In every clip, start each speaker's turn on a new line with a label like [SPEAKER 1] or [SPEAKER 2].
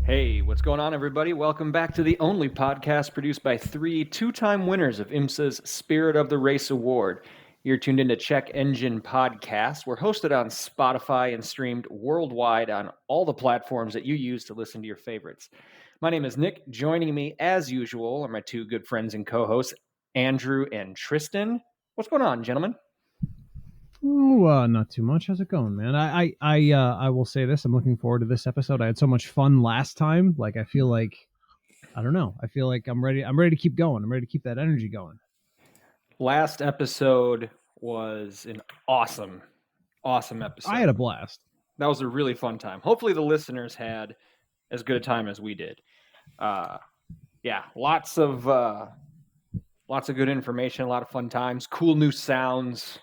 [SPEAKER 1] Hey, what's going on, everybody? Welcome back to the only podcast produced by three two-time winners of IMSA's Spirit of the Race Award. You're tuned into Check Engine Podcast. We're hosted on Spotify and streamed worldwide on all the platforms that you use to listen to your favorites. My name is Nick. Joining me, as usual, are my two good friends and co-hosts, Andrew and Tristan. What's going on, gentlemen?
[SPEAKER 2] Oh, not too much. How's it going, man? I will say this. I'm looking forward to this episode. I had so much fun last time. Like, I feel like, I don't know. I feel like I'm ready. I'm ready to keep going. I'm ready to keep that energy going.
[SPEAKER 1] Last episode was an awesome episode.
[SPEAKER 2] I had a blast.
[SPEAKER 1] That was a really fun time. Hopefully the listeners had as good a time as we did. Yeah, lots of good information, a lot of fun times, cool new sounds,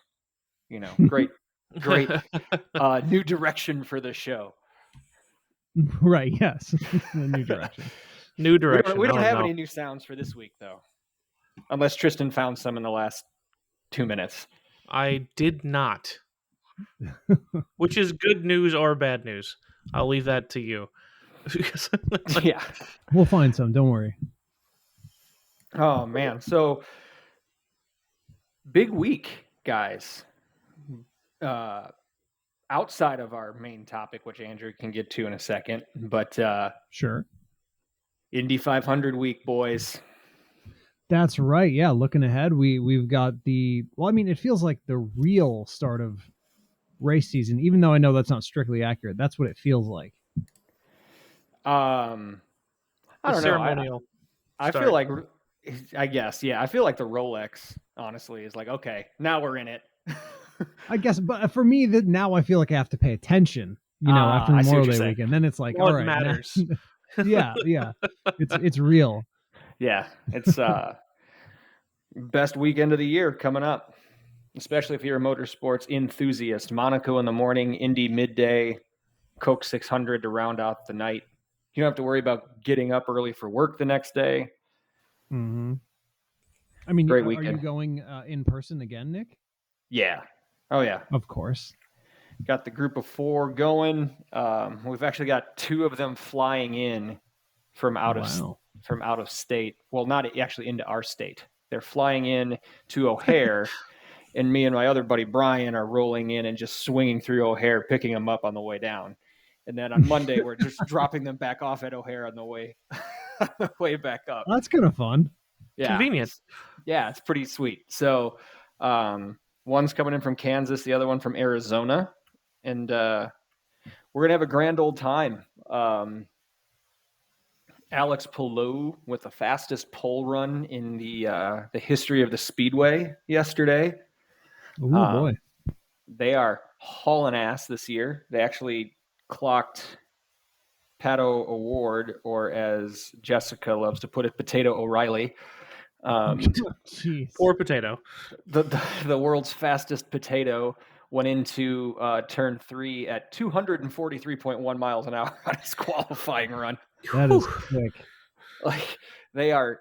[SPEAKER 1] great new direction for the show.
[SPEAKER 2] Right, yes. New direction.
[SPEAKER 3] New direction.
[SPEAKER 1] We don't have any new sounds for this week, though. Unless Tristan found some in the last 2 minutes.
[SPEAKER 3] I did not. Which is good news or bad news. I'll leave that to you.
[SPEAKER 1] Yeah.
[SPEAKER 2] We'll find some, don't worry.
[SPEAKER 1] Oh, man. So, big week, guys. Outside of our main topic, which Andrew can get to in a second, but
[SPEAKER 2] sure.
[SPEAKER 1] Indy 500 week, boys.
[SPEAKER 2] That's right. Yeah, looking ahead, we've got it feels like the real start of race season, even though I know that's not strictly accurate. That's what it feels like.
[SPEAKER 1] I don't know. I feel like, I guess, yeah. I feel like the Rolex, honestly, is like, okay, now we're in it.
[SPEAKER 2] I guess, but for me, that now I feel like I have to pay attention. After Memorial Day weekend, then it's like, all right,
[SPEAKER 3] matters.
[SPEAKER 2] yeah, it's real.
[SPEAKER 1] Yeah, it's best weekend of the year coming up, especially if you're a motorsports enthusiast. Monaco in the morning, Indy midday, Coke 600 to round out the night. You don't have to worry about getting up early for work the next day.
[SPEAKER 2] Mm-hmm. I mean,
[SPEAKER 1] great
[SPEAKER 2] are
[SPEAKER 1] weekend.
[SPEAKER 2] you going in person again, Nick?
[SPEAKER 1] Yeah. Oh, yeah.
[SPEAKER 2] Of course.
[SPEAKER 1] Got the group of 4 going. We've actually got 2 of them flying in from out of state. Well, not actually into our state. They're flying in to O'Hare, and me and my other buddy Brian are rolling in and just swinging through O'Hare, picking them up on the way down. And then on Monday, we're just dropping them back off at O'Hare on the way back up.
[SPEAKER 2] That's kind of fun.
[SPEAKER 1] Yeah.
[SPEAKER 3] Convenient.
[SPEAKER 1] It's pretty sweet. So one's coming in from Kansas, the other one from Arizona. And we're going to have a grand old time. Alex Palou with the fastest pole run in the history of the Speedway yesterday.
[SPEAKER 2] Oh, boy.
[SPEAKER 1] They are hauling ass this year. They actually clocked Pato O'Ward, or as Jessica loves to put it, Potato O'Reilly.
[SPEAKER 3] Poor Potato.
[SPEAKER 1] The world's fastest potato went into turn 3 at 243.1 miles an hour on his qualifying run.
[SPEAKER 2] That is quick.
[SPEAKER 1] Like, they are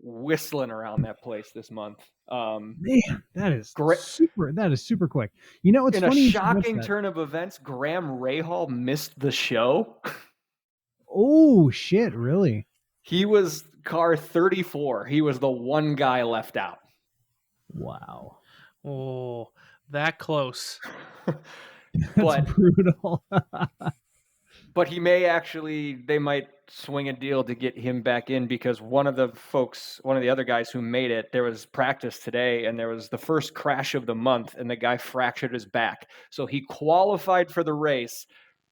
[SPEAKER 1] whistling around that place this month.
[SPEAKER 2] Man, that is super. That is super quick. It's
[SPEAKER 1] in
[SPEAKER 2] funny.
[SPEAKER 1] A shocking turn of events, Graham Rahal missed the show.
[SPEAKER 2] Oh shit! Really?
[SPEAKER 1] He was car 34. He was the one guy left out.
[SPEAKER 2] Wow.
[SPEAKER 3] Oh, that close.
[SPEAKER 2] That's brutal.
[SPEAKER 1] But they might swing a deal to get him back in, because one of the other guys who made it, there was practice today and there was the first crash of the month and the guy fractured his back. So he qualified for the race,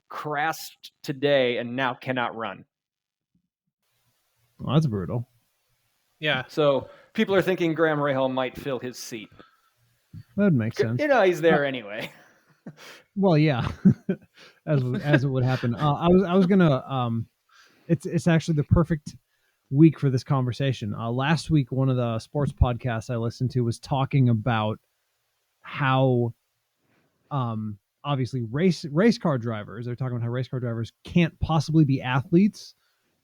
[SPEAKER 1] crashed today, and now cannot run.
[SPEAKER 2] Well, that's brutal.
[SPEAKER 3] Yeah.
[SPEAKER 1] So people are thinking Graham Rahal might fill his seat.
[SPEAKER 2] That makes sense.
[SPEAKER 1] He's there anyway.
[SPEAKER 2] Well, yeah, as it would happen. I was gonna. It's actually the perfect week for this conversation. Last week, one of the sports podcasts I listened to was talking about how, obviously race car drivers. They're talking about how race car drivers can't possibly be athletes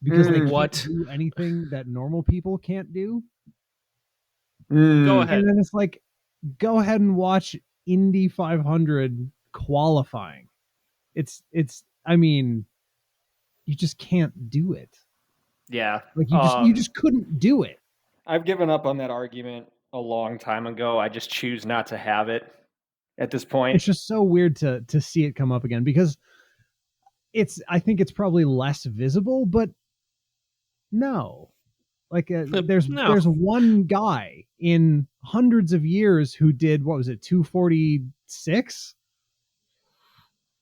[SPEAKER 2] because they can't do anything that normal people can't do.
[SPEAKER 3] Go ahead.
[SPEAKER 2] And then it's like, go ahead and watch Indy 500 qualifying. It's I mean, you just can't do it.
[SPEAKER 1] Yeah.
[SPEAKER 2] Like you just couldn't do it.
[SPEAKER 1] I've given up on that argument a long time ago. I just choose not to have it at this point.
[SPEAKER 2] It's just so weird to see it come up again because I think it's probably less visible, but no. Like there's one guy in hundreds of years who did, what was it, 246?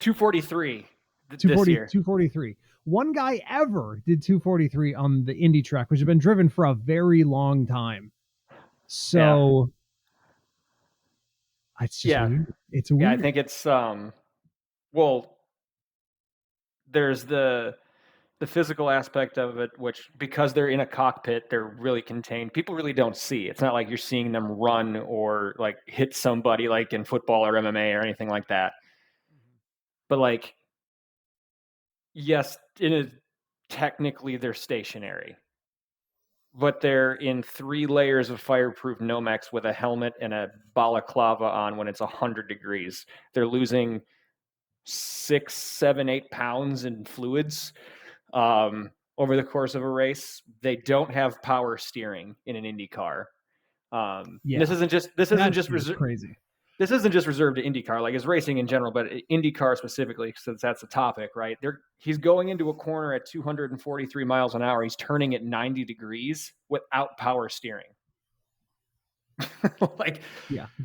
[SPEAKER 1] 243
[SPEAKER 2] this
[SPEAKER 1] year.
[SPEAKER 2] 243. One guy ever did 243 on the Indy track, which had been driven for a very long time. So it's just weird. It's weird.
[SPEAKER 1] Yeah, I think it's well, there's the physical aspect of it, which because they're in a cockpit, they're really contained. People really don't see. It's not like you're seeing them run or like hit somebody like in football or MMA or anything like that. But like, yes, technically they're stationary, but they're in 3 layers of fireproof Nomex with a helmet and a balaclava on when it's 100 degrees. They're losing 6, 7, 8 pounds in fluids over the course of a race. They don't have power steering in an Indy car. This isn't just
[SPEAKER 2] crazy.
[SPEAKER 1] This isn't just reserved to IndyCar, like it's racing in general, but IndyCar specifically, since that's the topic, right? He's going into a corner at 243 miles an hour. He's turning at 90 degrees without power steering.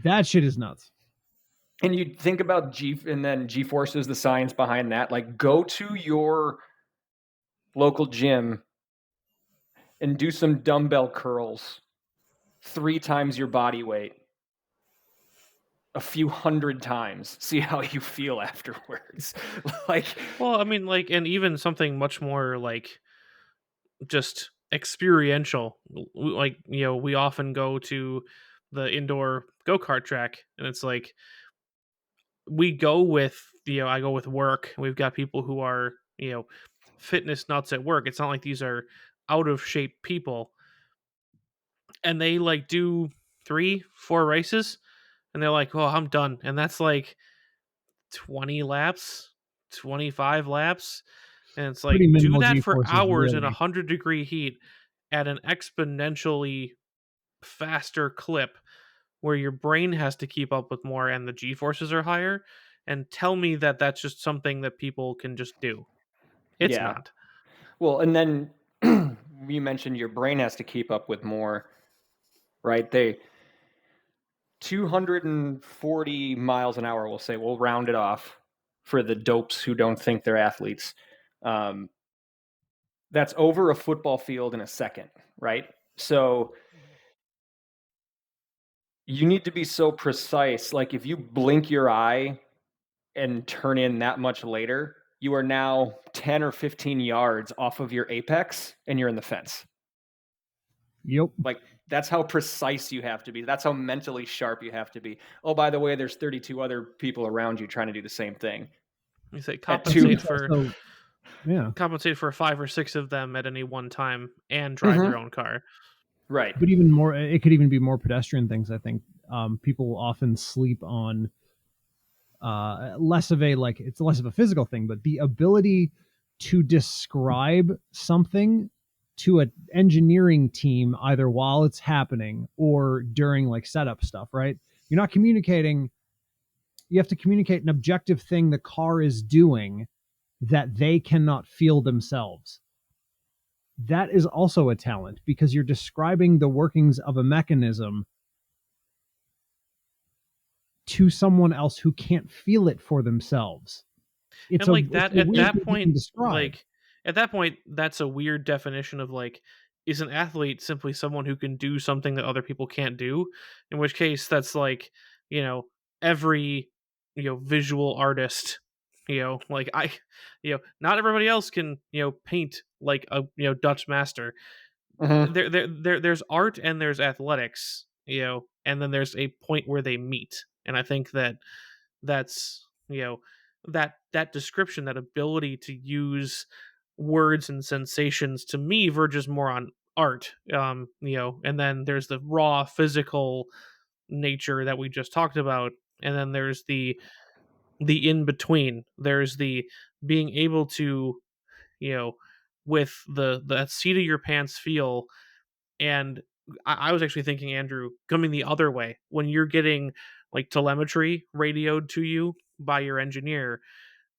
[SPEAKER 2] That shit is nuts.
[SPEAKER 1] And you think about G-forces, the science behind that. Like, go to your local gym and do some dumbbell curls 3 times your body weight. A few hundred times, see how you feel afterwards.
[SPEAKER 3] And even something much more like just experiential. Like, we often go to the indoor go-kart track, and it's like we go with, I go with work. We've got people who are, fitness nuts at work. It's not like these are out of shape people, and they like do 3-4 races and they're like, oh, I'm done. And that's like 20 laps, 25 laps. And it's like, do that for hours in 100-degree heat at an exponentially faster clip where your brain has to keep up with more and the G-forces are higher. And tell me that that's just something that people can just do. It's not.
[SPEAKER 1] Well, and then you mentioned your brain has to keep up with more, right? 240 miles an hour, we'll say, we'll round it off for the dopes who don't think they're athletes. That's over a football field in a second, right? So you need to be so precise. Like if you blink your eye and turn in that much later, you are now 10 or 15 yards off of your apex and you're in the fence.
[SPEAKER 2] Yep.
[SPEAKER 1] Like that's how precise you have to be. That's how mentally sharp you have to be. Oh, by the way, there's 32 other people around you trying to do the same thing.
[SPEAKER 3] You say compensate for 5 or 6 of them at any one time and drive your own car.
[SPEAKER 1] Right.
[SPEAKER 2] But even more, it could even be more pedestrian things. I think people will often sleep on less of a physical thing, but the ability to describe something to an engineering team, either while it's happening or during like setup stuff, right? You're not communicating. You have to communicate an objective thing the car is doing that they cannot feel themselves. That is also a talent because you're describing the workings of a mechanism to someone else who can't feel it for themselves.
[SPEAKER 3] At that point, that's a weird definition of like, is an athlete simply someone who can do something that other people can't do? In which case, that's like, every, visual artist, not everybody else can, paint like a, Dutch master. There's art and there's athletics, and then there's a point where they meet. And I think that's, that description, that ability to use words and sensations, to me verges more on art. And then there's the raw physical nature that we just talked about, and then there's the in between. There's the being able to
[SPEAKER 2] Mm-hmm.
[SPEAKER 3] with the seat of your pants feel. And I was actually thinking, Andrew, coming the other way, when you're getting like telemetry radioed to you by your engineer,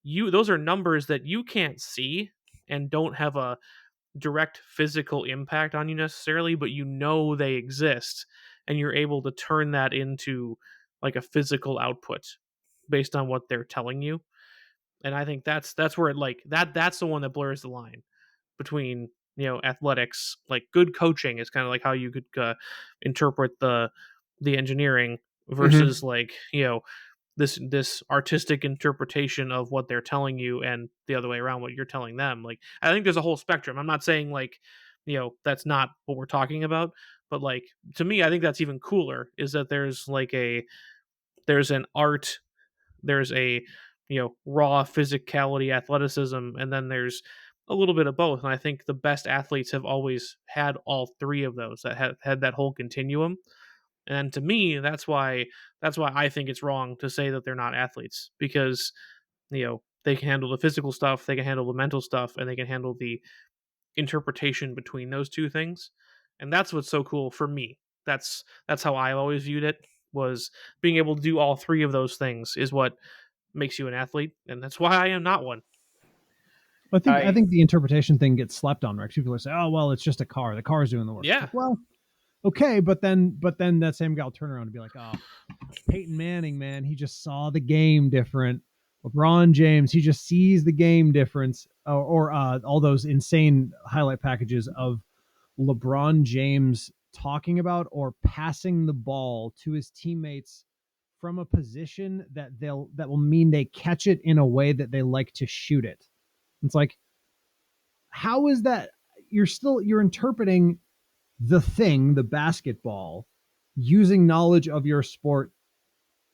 [SPEAKER 3] those are numbers that you can't see and don't have a direct physical impact on you necessarily, but they exist, and you're able to turn that into like a physical output based on what they're telling you. And I think that's where that's the one that blurs the line between athletics. Like good coaching is kind of like how you could interpret the engineering versus this artistic interpretation of what they're telling you, and the other way around, what you're telling them. Like, I think there's a whole spectrum. I'm not saying that's not what we're talking about, but like, to me, I think that's even cooler, is that there's an art, there's a raw physicality, athleticism, and then there's a little bit of both. And I think the best athletes have always had all three of those, that have had that whole continuum. And to me, that's why I think it's wrong to say that they're not athletes, because they can handle the physical stuff, they can handle the mental stuff, and they can handle the interpretation between those two things. And that's what's so cool for me. That's how I always viewed it, was being able to do all three of those things is what makes you an athlete, and that's why I am not one.
[SPEAKER 2] I think the interpretation thing gets slept on, right? People say, "Oh, well, it's just a car. The car's doing the work."
[SPEAKER 3] Yeah.
[SPEAKER 2] Like, well, okay, but then that same guy will turn around and be like, "Oh, Peyton Manning, man, he just saw the game different. LeBron James, he just sees the game difference." Or all those insane highlight packages of LeBron James talking about or passing the ball to his teammates from a position that will mean they catch it in a way that they like to shoot it. It's like, how is that? You're interpreting the thing, the basketball, using knowledge of your sport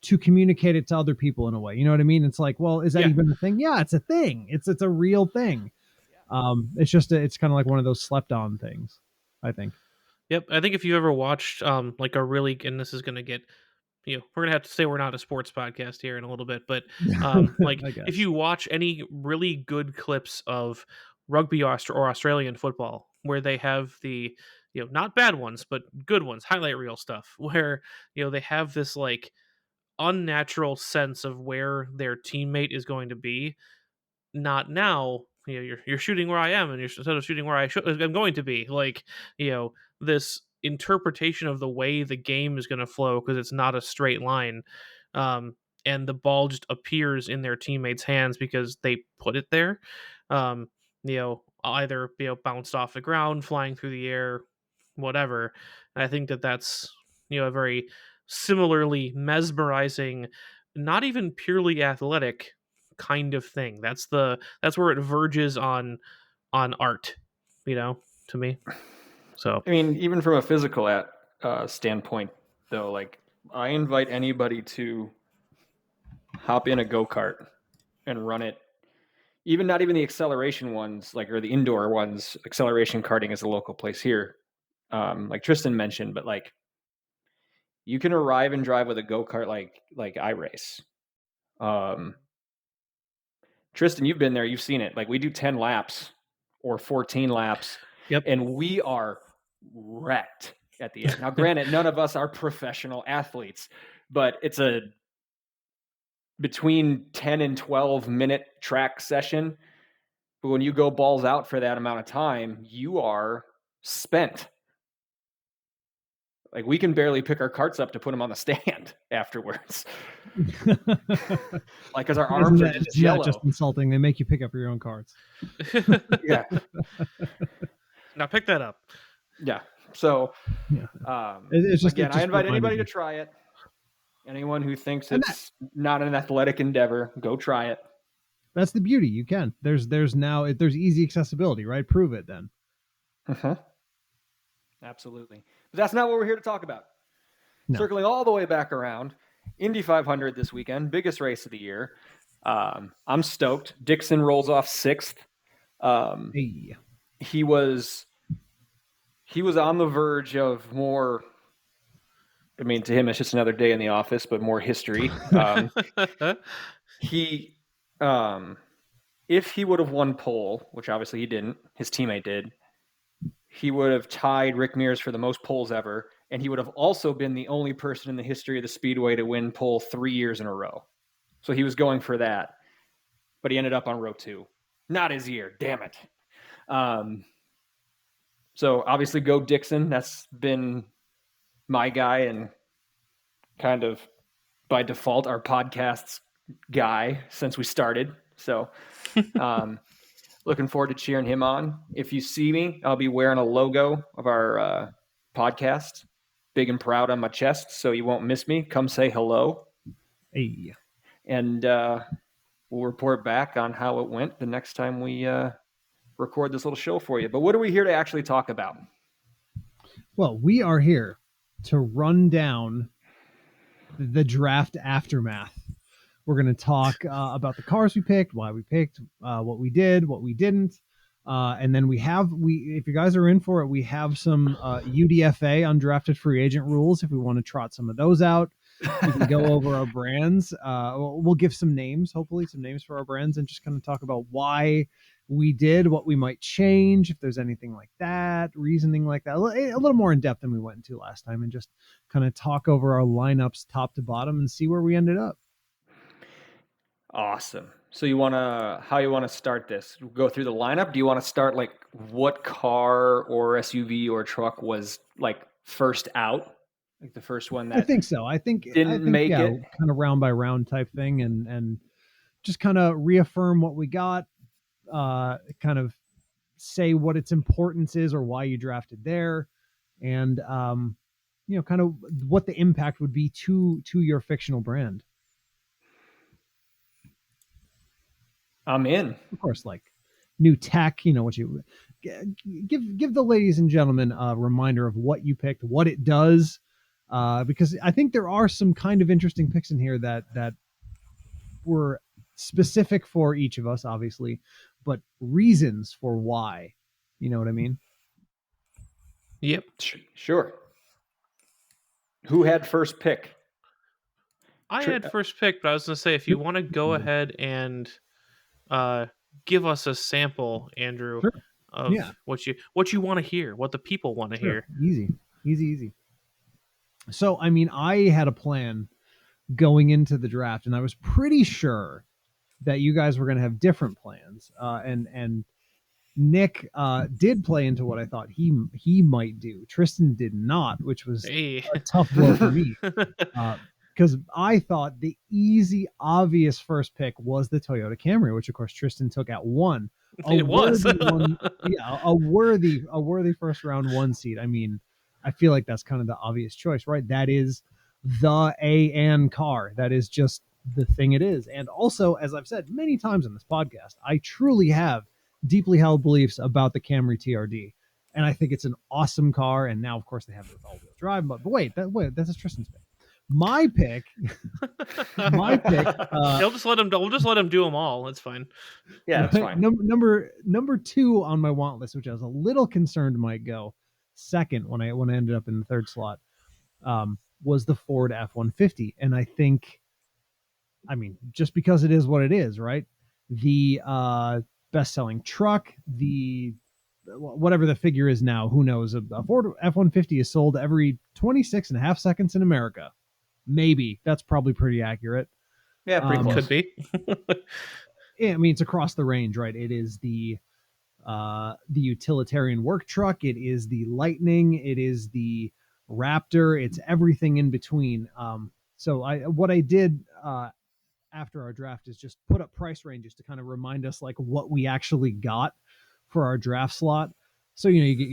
[SPEAKER 2] to communicate it to other people in a way. You know what I mean? It's like, well, is that even a thing? Yeah, it's a thing. It's a real thing. It's just it's kind of like one of those slept on things, I think.
[SPEAKER 3] Yep. I think if you ever watched like a really, and this is going to get, we're gonna have to say we're not a sports podcast here in a little bit, but like if you watch any really good clips of rugby or Australian football, where they have the not bad ones but good ones, highlight reel stuff, where they have this like unnatural sense of where their teammate is going to be. Not now. You're shooting where I am, and you're instead of shooting where I'm going to be. Like this interpretation of the way the game is going to flow, because it's not a straight line, and the ball just appears in their teammates' hands because they put it there. Either bounced off the ground, flying through the air, whatever. And I think that's a very similarly mesmerizing, not even purely athletic kind of thing. That's where it verges on art, to me. So
[SPEAKER 1] I mean, even from a physical standpoint, though, like I invite anybody to hop in a go-kart and run it. Even not even the acceleration ones, or the indoor ones. Acceleration karting is a local place here, like Tristan mentioned. But like, you can arrive and drive with a go-kart like I race. Tristan, you've been there, you've seen it. Like, we do 10 laps or 14 laps,
[SPEAKER 3] yep,
[SPEAKER 1] and we are wrecked at the end. Now, granted, none of us are professional athletes, but it's a between 10 and 12 minute track session. But when you go balls out for that amount of time, you are spent. Like, we can barely pick our carts up to put them on the stand afterwards. Like, because our arms are just jello.
[SPEAKER 2] Just insulting. They make you pick up your own carts.
[SPEAKER 1] Yeah.
[SPEAKER 3] Now pick that up.
[SPEAKER 1] Yeah. So,
[SPEAKER 2] it's just,
[SPEAKER 1] again, I invite anybody to try it. Anyone who thinks it's not an athletic endeavor, go try it.
[SPEAKER 2] That's the beauty. You can. There's easy accessibility, right? Prove it then.
[SPEAKER 1] Uh-huh. Absolutely. But that's not what we're here to talk about. No. Circling all the way back around, Indy 500 this weekend, biggest race of the year. I'm stoked. Dixon rolls off 6th.
[SPEAKER 2] Hey.
[SPEAKER 1] He was on the verge of more. I mean, to him, it's just another day in the office, but more history. if he would have won pole, which obviously he didn't, his teammate did, he would have tied Rick Mears for the most poles ever, and he would have also been the only person in the history of the Speedway to win pole 3 years in a row. So he was going for that, but he ended up on row 2. Not his year, damn it. So obviously go Dixon. That's been my guy and kind of by default our podcast's guy since we started. So looking forward to cheering him on. If you see me, I'll be wearing a logo of our podcast, big and proud on my chest, so you won't miss me. Come say hello.
[SPEAKER 2] Hey.
[SPEAKER 1] And we'll report back on how it went the next time we record this little show for you. But what are we here to actually talk about?
[SPEAKER 2] Well, we are here to run down the draft aftermath. We're going to talk about the cars we picked, why we picked, what we did, what we didn't. And then if you guys are in for it, we have some UDFA, undrafted free agent rules. If we want to trot some of those out, we can go over our brands. We'll give some names, hopefully some names for our brands, and just kind of talk about why we did, what we might change, if there's anything like that, reasoning like that, a little more in depth than we went into last time, and just kind of talk over our lineups top to bottom and see where we ended up.
[SPEAKER 1] Awesome. So how you want to start this? Go through the lineup? Do you want to start like what car or SUV or truck was like first out? Like the first one that
[SPEAKER 2] I think so. I think
[SPEAKER 1] make it
[SPEAKER 2] kind of round by round type thing, and just kind of reaffirm what we got, kind of say what its importance is or why you drafted there, and kind of what the impact would be to your fictional brand.
[SPEAKER 1] I'm in.
[SPEAKER 2] Of course, like new tech, what you give the ladies and gentlemen a reminder of what you picked, what it does, because I think there are some kind of interesting picks in here that were specific for each of us, obviously, but reasons for why. You know what I mean?
[SPEAKER 3] Yep.
[SPEAKER 1] Sure. Who had first pick?
[SPEAKER 3] I had first pick, but I was going to say, if you want to go ahead and give us a sample, Andrew,
[SPEAKER 2] sure.
[SPEAKER 3] of what you want to hear, what the people want to hear.
[SPEAKER 2] Easy. So, I mean, I had a plan going into the draft, and I was pretty sure that you guys were going to have different plans. And Nick did play into what I thought he might do. Tristan did not, which was a tough blow for me. Because I thought the easy, obvious first pick was the Toyota Camry, which of course Tristan took at 1.
[SPEAKER 3] It was
[SPEAKER 2] a worthy first round 1 seed. I mean, I feel like that's kind of the obvious choice, right? That is the AN car. That is just the thing it is. And also, as I've said many times in this podcast, I truly have deeply held beliefs about the Camry TRD. And I think it's an awesome car. And now, of course, they have it with all-wheel drive. But wait, that's Tristan's pick. My pick.
[SPEAKER 3] We'll just let him do them all. It's fine.
[SPEAKER 1] Yeah, that's fine.
[SPEAKER 2] Number 2 on my want list, which I was a little concerned might go second when I ended up in the third slot, was the Ford F-150, and I think, I mean, just because it is what it is, right? The best-selling truck, the whatever the figure is now, who knows? A Ford F-150 is sold every 26 and a half seconds in America. Maybe. That's probably pretty accurate.
[SPEAKER 1] Yeah, pretty close.
[SPEAKER 3] Could be.
[SPEAKER 2] Yeah, I mean, it's across the range, right? It is the utilitarian work truck. It is the Lightning. It is the Raptor. It's everything in between. So what I did after our draft is just put up price ranges to kind of remind us like what we actually got for our draft slot. So, you get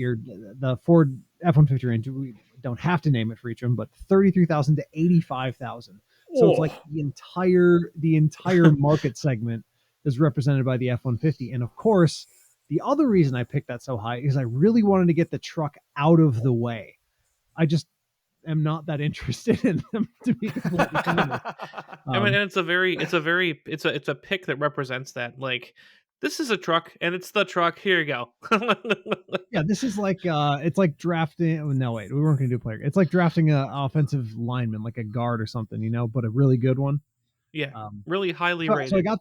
[SPEAKER 2] the Ford F-150 range. We don't have to name it for each of them, but 33,000 to 85,000. So it's like the entire market segment is represented by the F-150. And of course, the other reason I picked that so high is I really wanted to get the truck out of the way. I just am not that interested in them, to be completely honest.
[SPEAKER 3] I mean, and it's a pick that represents that. Like, this is a truck, and it's the truck. Here you go.
[SPEAKER 2] Yeah, this is like it's like drafting. Oh, no, wait, we weren't going to do player. It's like drafting an offensive lineman, like a guard or something, but a really good one.
[SPEAKER 3] Yeah, really highly rated.
[SPEAKER 2] So I got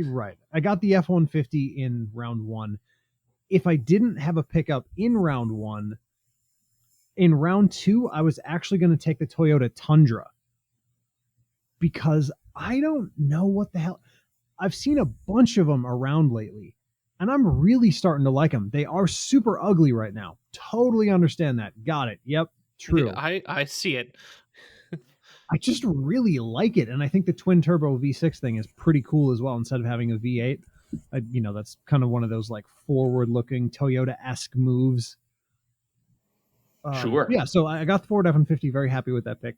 [SPEAKER 2] Right. I got the F-150 in round 1. If I didn't have a pickup in round 1, in round 2, I was actually going to take the Toyota Tundra because I don't know what the hell. I've seen a bunch of them around lately, and I'm really starting to like them. They are super ugly right now. Totally understand that. Got it. Yep. True.
[SPEAKER 3] Yeah, I see it.
[SPEAKER 2] I just really like it, and I think the twin turbo V6 thing is pretty cool as well. Instead of having a V8, that's kind of one of those like forward-looking Toyota-esque moves.
[SPEAKER 1] Sure.
[SPEAKER 2] Yeah, so I got the Ford F-150. Very happy with that pick.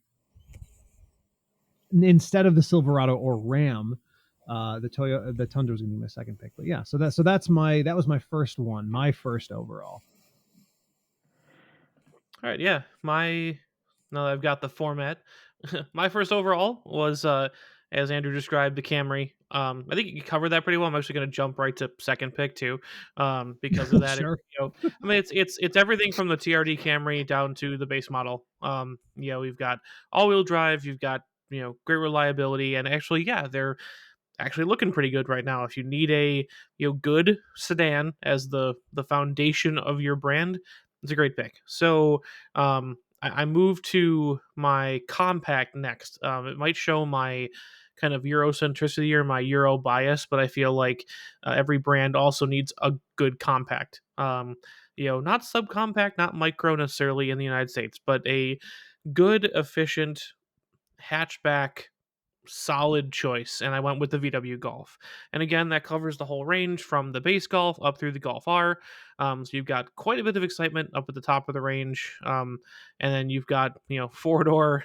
[SPEAKER 2] Instead of the Silverado or Ram, the Tundra was going to be my second pick. But yeah, so that was my first one, my first overall.
[SPEAKER 3] All right, yeah. Now that I've got the format, my first overall was as Andrew described, the Camry. I think you covered that pretty well. I'm actually going to jump right to second pick too, because of that.
[SPEAKER 2] Sure.
[SPEAKER 3] I mean, it's everything from the TRD Camry down to the base model. We've got all-wheel drive, you've got great reliability, and actually, yeah, they're actually looking pretty good right now. If you need a good sedan as the foundation of your brand, it's a great pick. So I moved to my compact next. It might show my kind of Eurocentricity or my Euro bias, but I feel like every brand also needs a good compact. Not subcompact, not micro necessarily in the United States, but a good, efficient hatchback solid choice, and I went with the VW Golf. And again, that covers the whole range from the base Golf up through the Golf R. So you've got quite a bit of excitement up at the top of the range, and then you've got 4-door,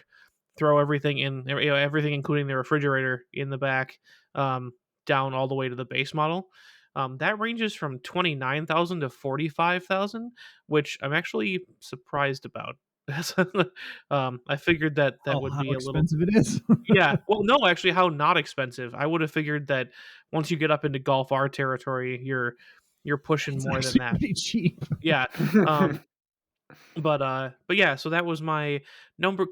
[SPEAKER 3] throw everything in, everything including the refrigerator in the back, down all the way to the base model. That ranges from 29,000 to 45,000, which I'm actually surprised about. I figured that would
[SPEAKER 2] How
[SPEAKER 3] be a little.
[SPEAKER 2] expensive it is.
[SPEAKER 3] Yeah. Well, no, actually, how not expensive. I would have figured that once you get up into Golf R territory, you're pushing
[SPEAKER 2] It's
[SPEAKER 3] more than
[SPEAKER 2] actually
[SPEAKER 3] that.
[SPEAKER 2] pretty cheap.
[SPEAKER 3] Yeah. But yeah, so that was my number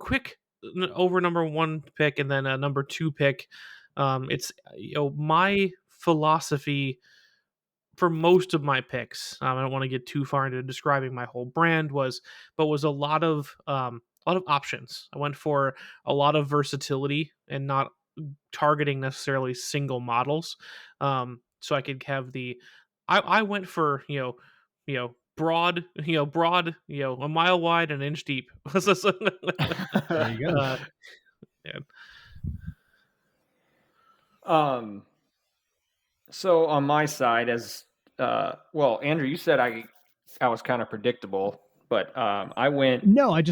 [SPEAKER 3] one pick, and then a number 2 pick. It's my philosophy for most of my picks. I don't want to get too far into describing my whole brand, was a lot of options. I went for a lot of versatility and not targeting necessarily single models. So I could have I went for broad, a mile wide and an inch deep.
[SPEAKER 2] There you go.
[SPEAKER 3] Yeah.
[SPEAKER 1] So on my side, as well, Andrew, you said I was kind of predictable, but I went.
[SPEAKER 2] No, I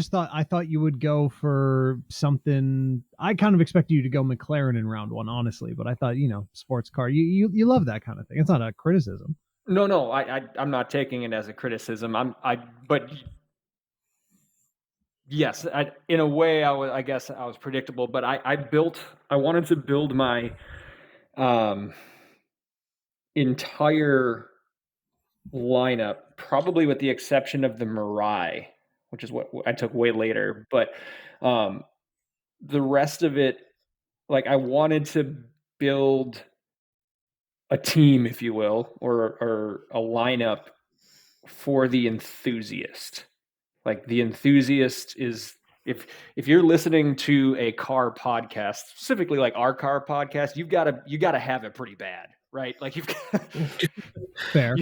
[SPEAKER 2] thought you would go for something. I kind of expected you to go McLaren in round 1, honestly, but I thought sports car. You love that kind of thing. It's not a criticism.
[SPEAKER 1] No, I'm not taking it as a criticism. But yes, in a way, I guess I was predictable, but I wanted to build my entire lineup, probably with the exception of the Mirai, which is what I took way later. But the rest of it, like I wanted to build a team, if you will, or a lineup for the enthusiast. Like the enthusiast is if you're listening to a car podcast, specifically like our car podcast, you gotta have it pretty bad, right? Like you've got
[SPEAKER 2] Fair.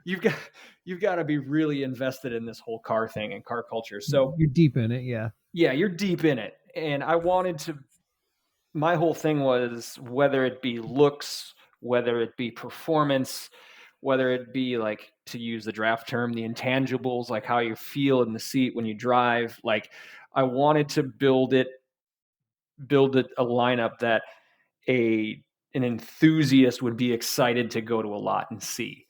[SPEAKER 1] You've got to be really invested in this whole car thing and car culture. So
[SPEAKER 2] you're deep in it, yeah.
[SPEAKER 1] Yeah, you're deep in it. And I wanted to. My whole thing was whether it be looks, whether it be performance, whether it be, like, to use the draft term, the intangibles, like how you feel in the seat when you drive. Like, I wanted to build it a lineup that an enthusiast would be excited to go to a lot and see.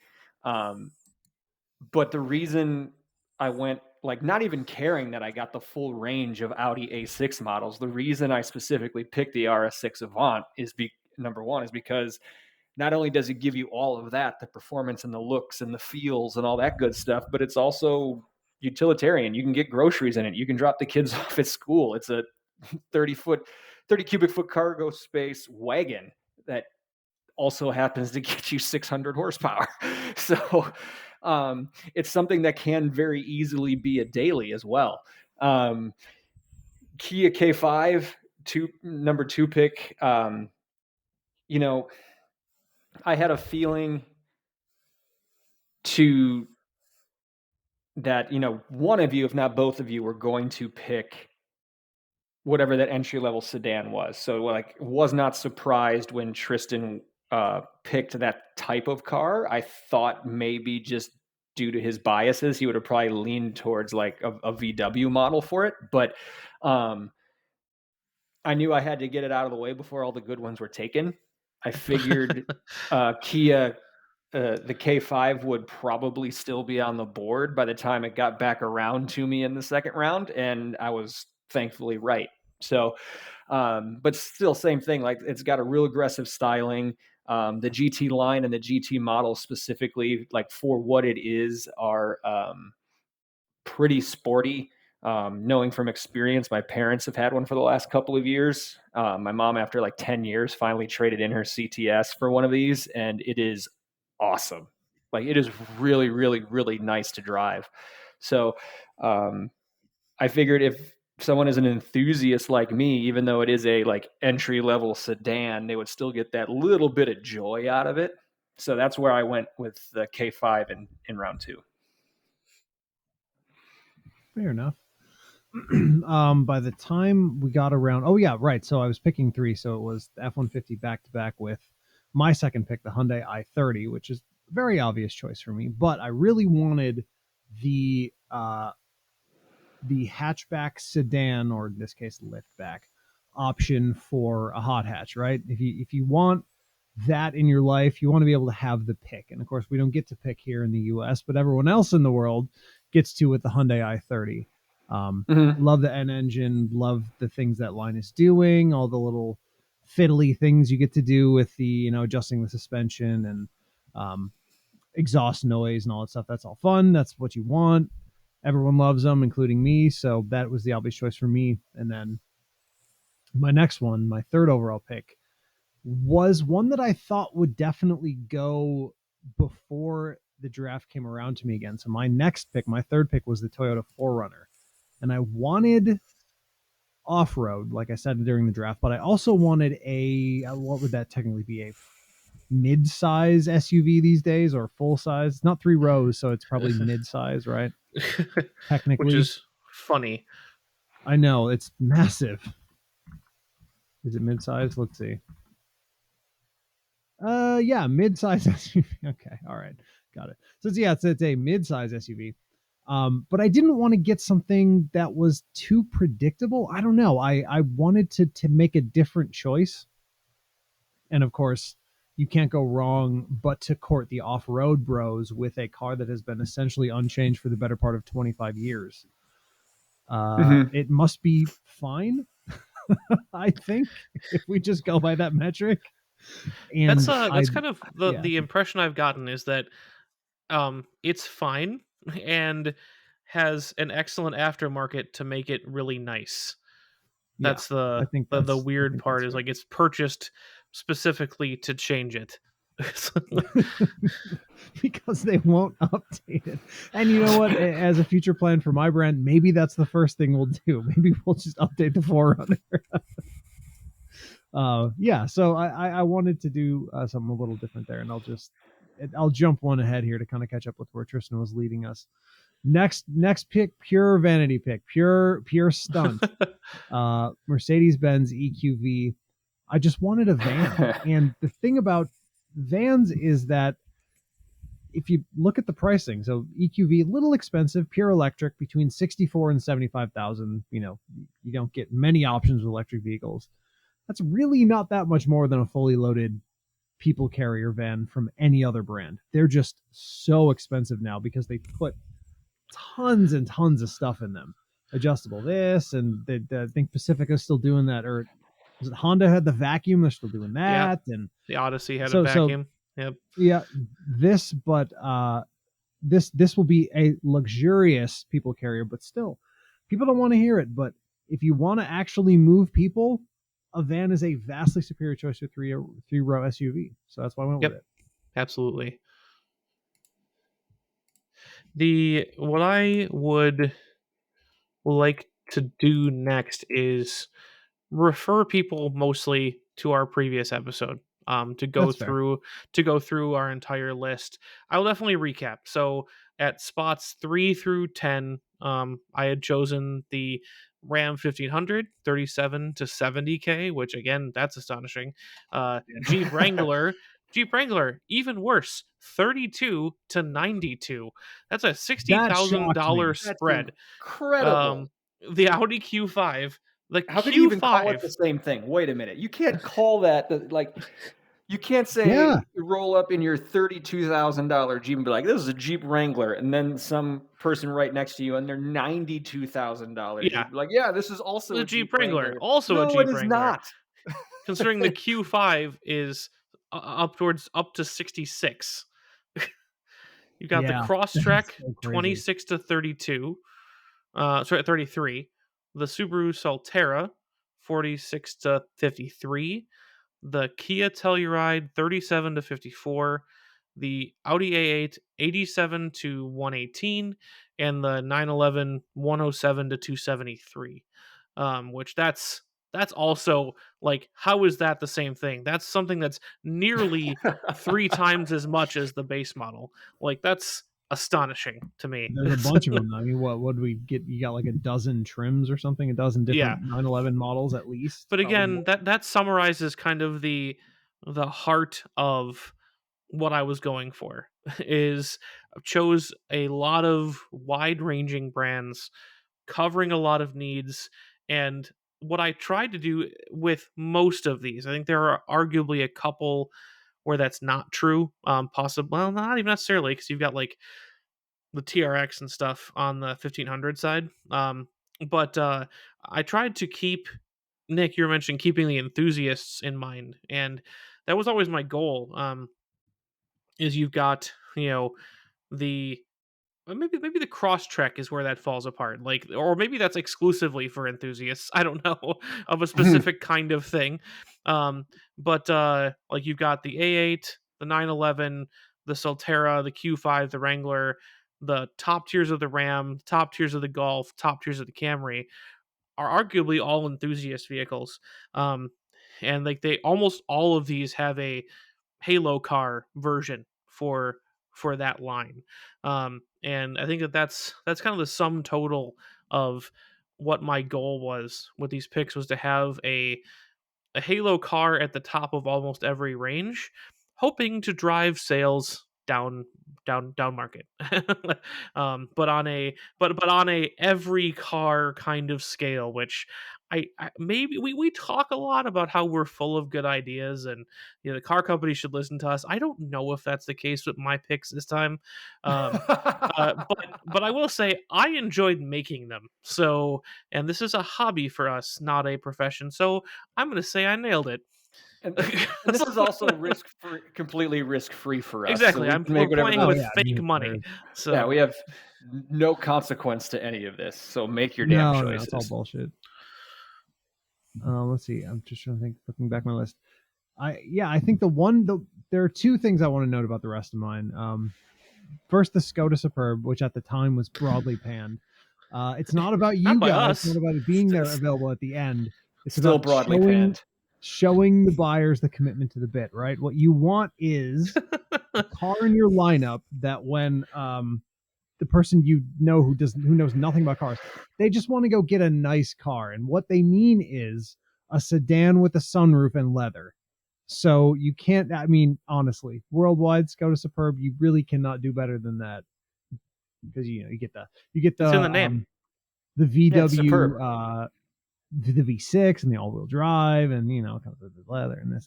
[SPEAKER 1] But the reason I went, like, not even caring that I got the full range of Audi A6 models, the reason I specifically picked the RS6 Avant is number one is because not only does it give you all of that, the performance and the looks and the feels and all that good stuff, but it's also utilitarian. You can get groceries in it. You can drop the kids off at school. It's a 30 cubic foot cargo space wagon that also happens to get you 600 horsepower. So it's something that can very easily be a daily as well. Kia K5, number 2 pick. You know, I had a feeling that, you know, one of you, if not both of you, were going to pick whatever that entry level sedan was. So like, was not surprised when Tristan picked that type of car. I thought maybe just due to his biases, he would have probably leaned towards like a VW model for it. But I knew I had to get it out of the way before all the good ones were taken. I figured Kia, the K5 would probably still be on the board by the time it got back around to me in the second round, and I was thankfully right. So, but still, same thing. Like, it's got a real aggressive styling. The GT line and the GT model specifically, like for what it is, are pretty sporty. Knowing from experience, my parents have had one for the last couple of years. My mom, after like 10 years, finally traded in her CTS for one of these, and it is awesome. Like, it is really, really, really nice to drive. So I figured if someone is an enthusiast like me, even though it is a like entry level sedan, they would still get that little bit of joy out of it. So that's where I went with the K5 in round 2.
[SPEAKER 2] Fair enough. By the time we got around, oh yeah, right. So I was picking 3. So it was the F-150 back to back with my second pick, the Hyundai i30, which is a very obvious choice for me. But I really wanted the hatchback sedan, or in this case, liftback option for a hot hatch. Right? If you want that in your life, you want to be able to have the pick. And of course, we don't get to pick here in the US, but everyone else in the world gets to with the Hyundai i30. Love the N engine, love the things that line is doing, all the little fiddly things you get to do with the, you know, adjusting the suspension and exhaust noise and all that stuff. That's all fun. That's what you want. Everyone loves them, including me. So that was the obvious choice for me. And then my next one, my third overall pick, was one that I thought would definitely go before the draft came around to me again. So my next pick, my third pick, was the Toyota 4Runner. And I wanted off-road, like I said during the draft, but I also wanted what would that technically be, a mid-size SUV these days, or full-size? It's not 3 rows, so it's probably mid-size, right? Technically.
[SPEAKER 3] Which is funny.
[SPEAKER 2] I know, it's massive. Is it mid-size? Let's see. Yeah, mid-size SUV. Okay, all right, got it. So it's a mid-size SUV. But I didn't want to get something that was too predictable. I don't know. I wanted to make a different choice. And of course, you can't go wrong but to court the off-road bros with a car that has been essentially unchanged for the better part of 25 years. It must be fine, I think, if we just go by that metric. And
[SPEAKER 3] that's kind of the impression I've gotten, is that it's fine and has an excellent aftermarket to make it really nice. That's
[SPEAKER 2] I think
[SPEAKER 3] the weird part, is like it's purchased specifically to change it.
[SPEAKER 2] Because they won't update it. And you know what? As a future plan for my brand, maybe that's the first thing we'll do. Maybe we'll just update the 4Runner. Yeah, so I wanted to do something a little different there, and I'll jump one ahead here to kind of catch up with where Tristan was leading us. Next pick, pure vanity pick, pure stunt. Mercedes-Benz EQV. I just wanted a van. And the thing about vans is that if you look at the pricing, so EQV, a little expensive, pure electric, between 64 and 75,000. You know, you don't get many options with electric vehicles. That's really not that much more than a fully loaded people carrier van from any other brand. They're just so expensive now because they put tons and tons of stuff in them. Adjustable this, and I think Pacifica's still doing that, or was it Honda had the vacuum? They're still doing that, and
[SPEAKER 3] the Odyssey had a vacuum. Yep.
[SPEAKER 2] Yeah, this will be a luxurious people carrier, but still, people don't want to hear it. But if you want to actually move people, a van is a vastly superior choice to a three-row SUV. So that's why I went with it.
[SPEAKER 3] Absolutely. What I would like to do next is refer people mostly to our previous episode, to go
[SPEAKER 2] That's fair.
[SPEAKER 3] through our entire list. I'll definitely recap. So at spots 3 through 10, I had chosen the Ram 1500 37 to 70k, which again, that's astonishing. Jeep Wrangler, even worse, 32 to 92. That's a
[SPEAKER 2] That shocked me.
[SPEAKER 3] $60,000 spread.
[SPEAKER 1] That's incredible.
[SPEAKER 3] The Audi Q5, the
[SPEAKER 1] How could you even call it
[SPEAKER 3] Q5.
[SPEAKER 1] the same thing? Wait a minute. You can't call that like. You can't say
[SPEAKER 2] Yeah.
[SPEAKER 1] roll up in your $32,000 Jeep and be like, "This is a Jeep Wrangler," and then some person right next to you and they're $92,000.
[SPEAKER 3] Yeah.
[SPEAKER 1] You'd be like, "Yeah, this is also
[SPEAKER 3] The
[SPEAKER 1] a Jeep
[SPEAKER 3] Wrangler,
[SPEAKER 1] Wrangler."
[SPEAKER 3] also a
[SPEAKER 1] No,
[SPEAKER 3] Jeep
[SPEAKER 1] it is
[SPEAKER 3] Wrangler.
[SPEAKER 1] not.
[SPEAKER 3] Considering the Q5 is up to 66. You got the Crosstrek,
[SPEAKER 2] so
[SPEAKER 3] 26 to 32. 33. The Subaru Solterra, 46 to 53. The Kia Telluride, 37 to 54. The Audi A8, 87 to 118. And the 911, 107 to 273. Which that's also like, how is that the same thing? That's something that's nearly 3 times as much as the base model. Like, that's astonishing to me.
[SPEAKER 2] There's a bunch of them. I mean, what do we get? You got like a dozen trims or something, a dozen different 911 models at least.
[SPEAKER 3] But again, that summarizes kind of the heart of what I was going for. Is chose a lot of wide-ranging brands covering a lot of needs. And what I tried to do with most of these, I think there are arguably a couple where that's not true. Possibly, well, not even necessarily, because you've got like the TRX and stuff on the 1500 side. But I tried to keep, Nick, you were mentioning keeping the enthusiasts in mind, and that was always my goal. Is you've got, the maybe the Crosstrek is where that falls apart, like, or maybe that's exclusively for enthusiasts. I don't know of a specific kind of thing. But like, you've got the A8, the 911, the Solterra, the Q5, the Wrangler, the top tiers of the Ram, top tiers of the Golf, top tiers of the Camry are arguably all enthusiast vehicles. And like, they almost all of these have a Halo car version for that line. And I think that's kind of the sum total of what my goal was with these picks, was to have a Halo car at the top of almost every range, hoping to drive sales down market. But on a every car kind of scale, which I maybe we talk a lot about how we're full of good ideas, and the car company should listen to us. I don't know if that's the case with my picks this time. But I will say I enjoyed making them. So, and this is a hobby for us, not a profession. So I'm going to say I nailed it.
[SPEAKER 1] And this is also completely risk-free for us.
[SPEAKER 3] Exactly.
[SPEAKER 1] So
[SPEAKER 3] We're playing with fake money. So
[SPEAKER 1] yeah, we have no consequence to any of this. So make your damn choices.
[SPEAKER 2] No, it's all bullshit. Let's see. I'm just trying to think. Looking back my list, I think there are two things I want to note about the rest of mine. First, the Skoda Superb, which at the time was broadly panned. It's not about you guys. It's not about it being there available at the end. It's
[SPEAKER 1] still
[SPEAKER 2] about
[SPEAKER 1] broadly panned.
[SPEAKER 2] Showing the buyers the commitment to the bit, right? What you want is a car in your lineup that when the person who knows nothing about cars, they just want to go get a nice car, and what they mean is a sedan with a sunroof and leather. So you can't, I mean, honestly, worldwide Skoda Superb, you really cannot do better than that, because you get the
[SPEAKER 3] it's in the name.
[SPEAKER 2] The VW, the V6 and the all-wheel drive, and comes with the leather and this.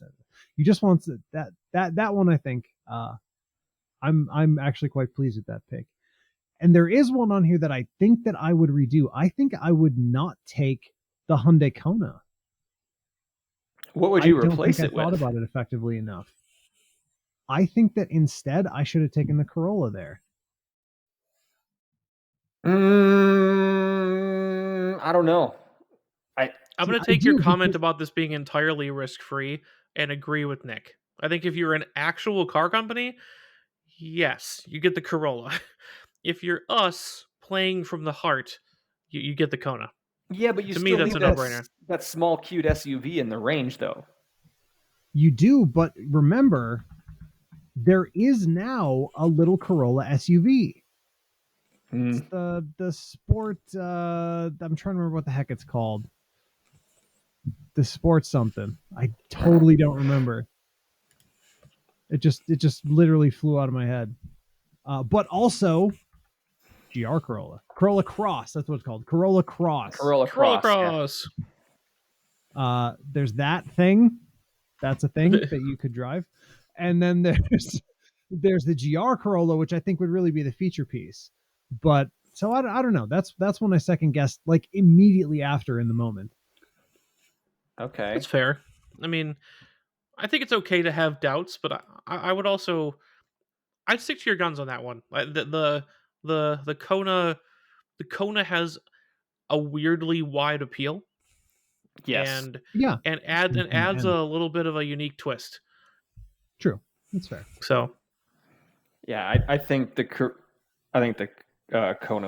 [SPEAKER 2] You just want that one. I think I'm actually quite pleased with that pick. And there is one on here that I think that I would redo. I think I would not take the Hyundai Kona.
[SPEAKER 1] What would you replace it with?
[SPEAKER 2] I thought about it effectively enough. I think that instead I should have taken the Corolla there.
[SPEAKER 1] I don't know.
[SPEAKER 3] I'm going to take your comment about this being entirely risk-free and agree with Nick. I think if you're an actual car company, yes, you get the Corolla. If you're us playing from the heart, you get the Kona.
[SPEAKER 1] Yeah, but you
[SPEAKER 3] to
[SPEAKER 1] still
[SPEAKER 3] me, that's
[SPEAKER 1] need
[SPEAKER 3] a no-brainer.
[SPEAKER 1] that small, cute SUV in the range, though.
[SPEAKER 2] You do, but remember, there is now a little Corolla SUV. It's the sport. I'm trying to remember what the heck it's called. The sport something. I totally don't remember. It just literally flew out of my head. But also, GR Corolla Cross. That's what it's called. Corolla Cross.
[SPEAKER 1] Corolla
[SPEAKER 3] Cross.
[SPEAKER 1] Yeah.
[SPEAKER 2] There's that thing. That's a thing that you could drive, and then there's the GR Corolla, which I think would really be the feature piece. But so I don't know. That's when I second guessed, like immediately after in the moment.
[SPEAKER 1] Okay,
[SPEAKER 3] that's fair. I mean, I think it's okay to have doubts, but I would also I'd stick to your guns on that one. The Kona has a weirdly wide appeal.
[SPEAKER 1] Yes.
[SPEAKER 3] And adds a little bit of a unique twist.
[SPEAKER 2] True. That's fair.
[SPEAKER 3] So
[SPEAKER 1] yeah, I think the Kona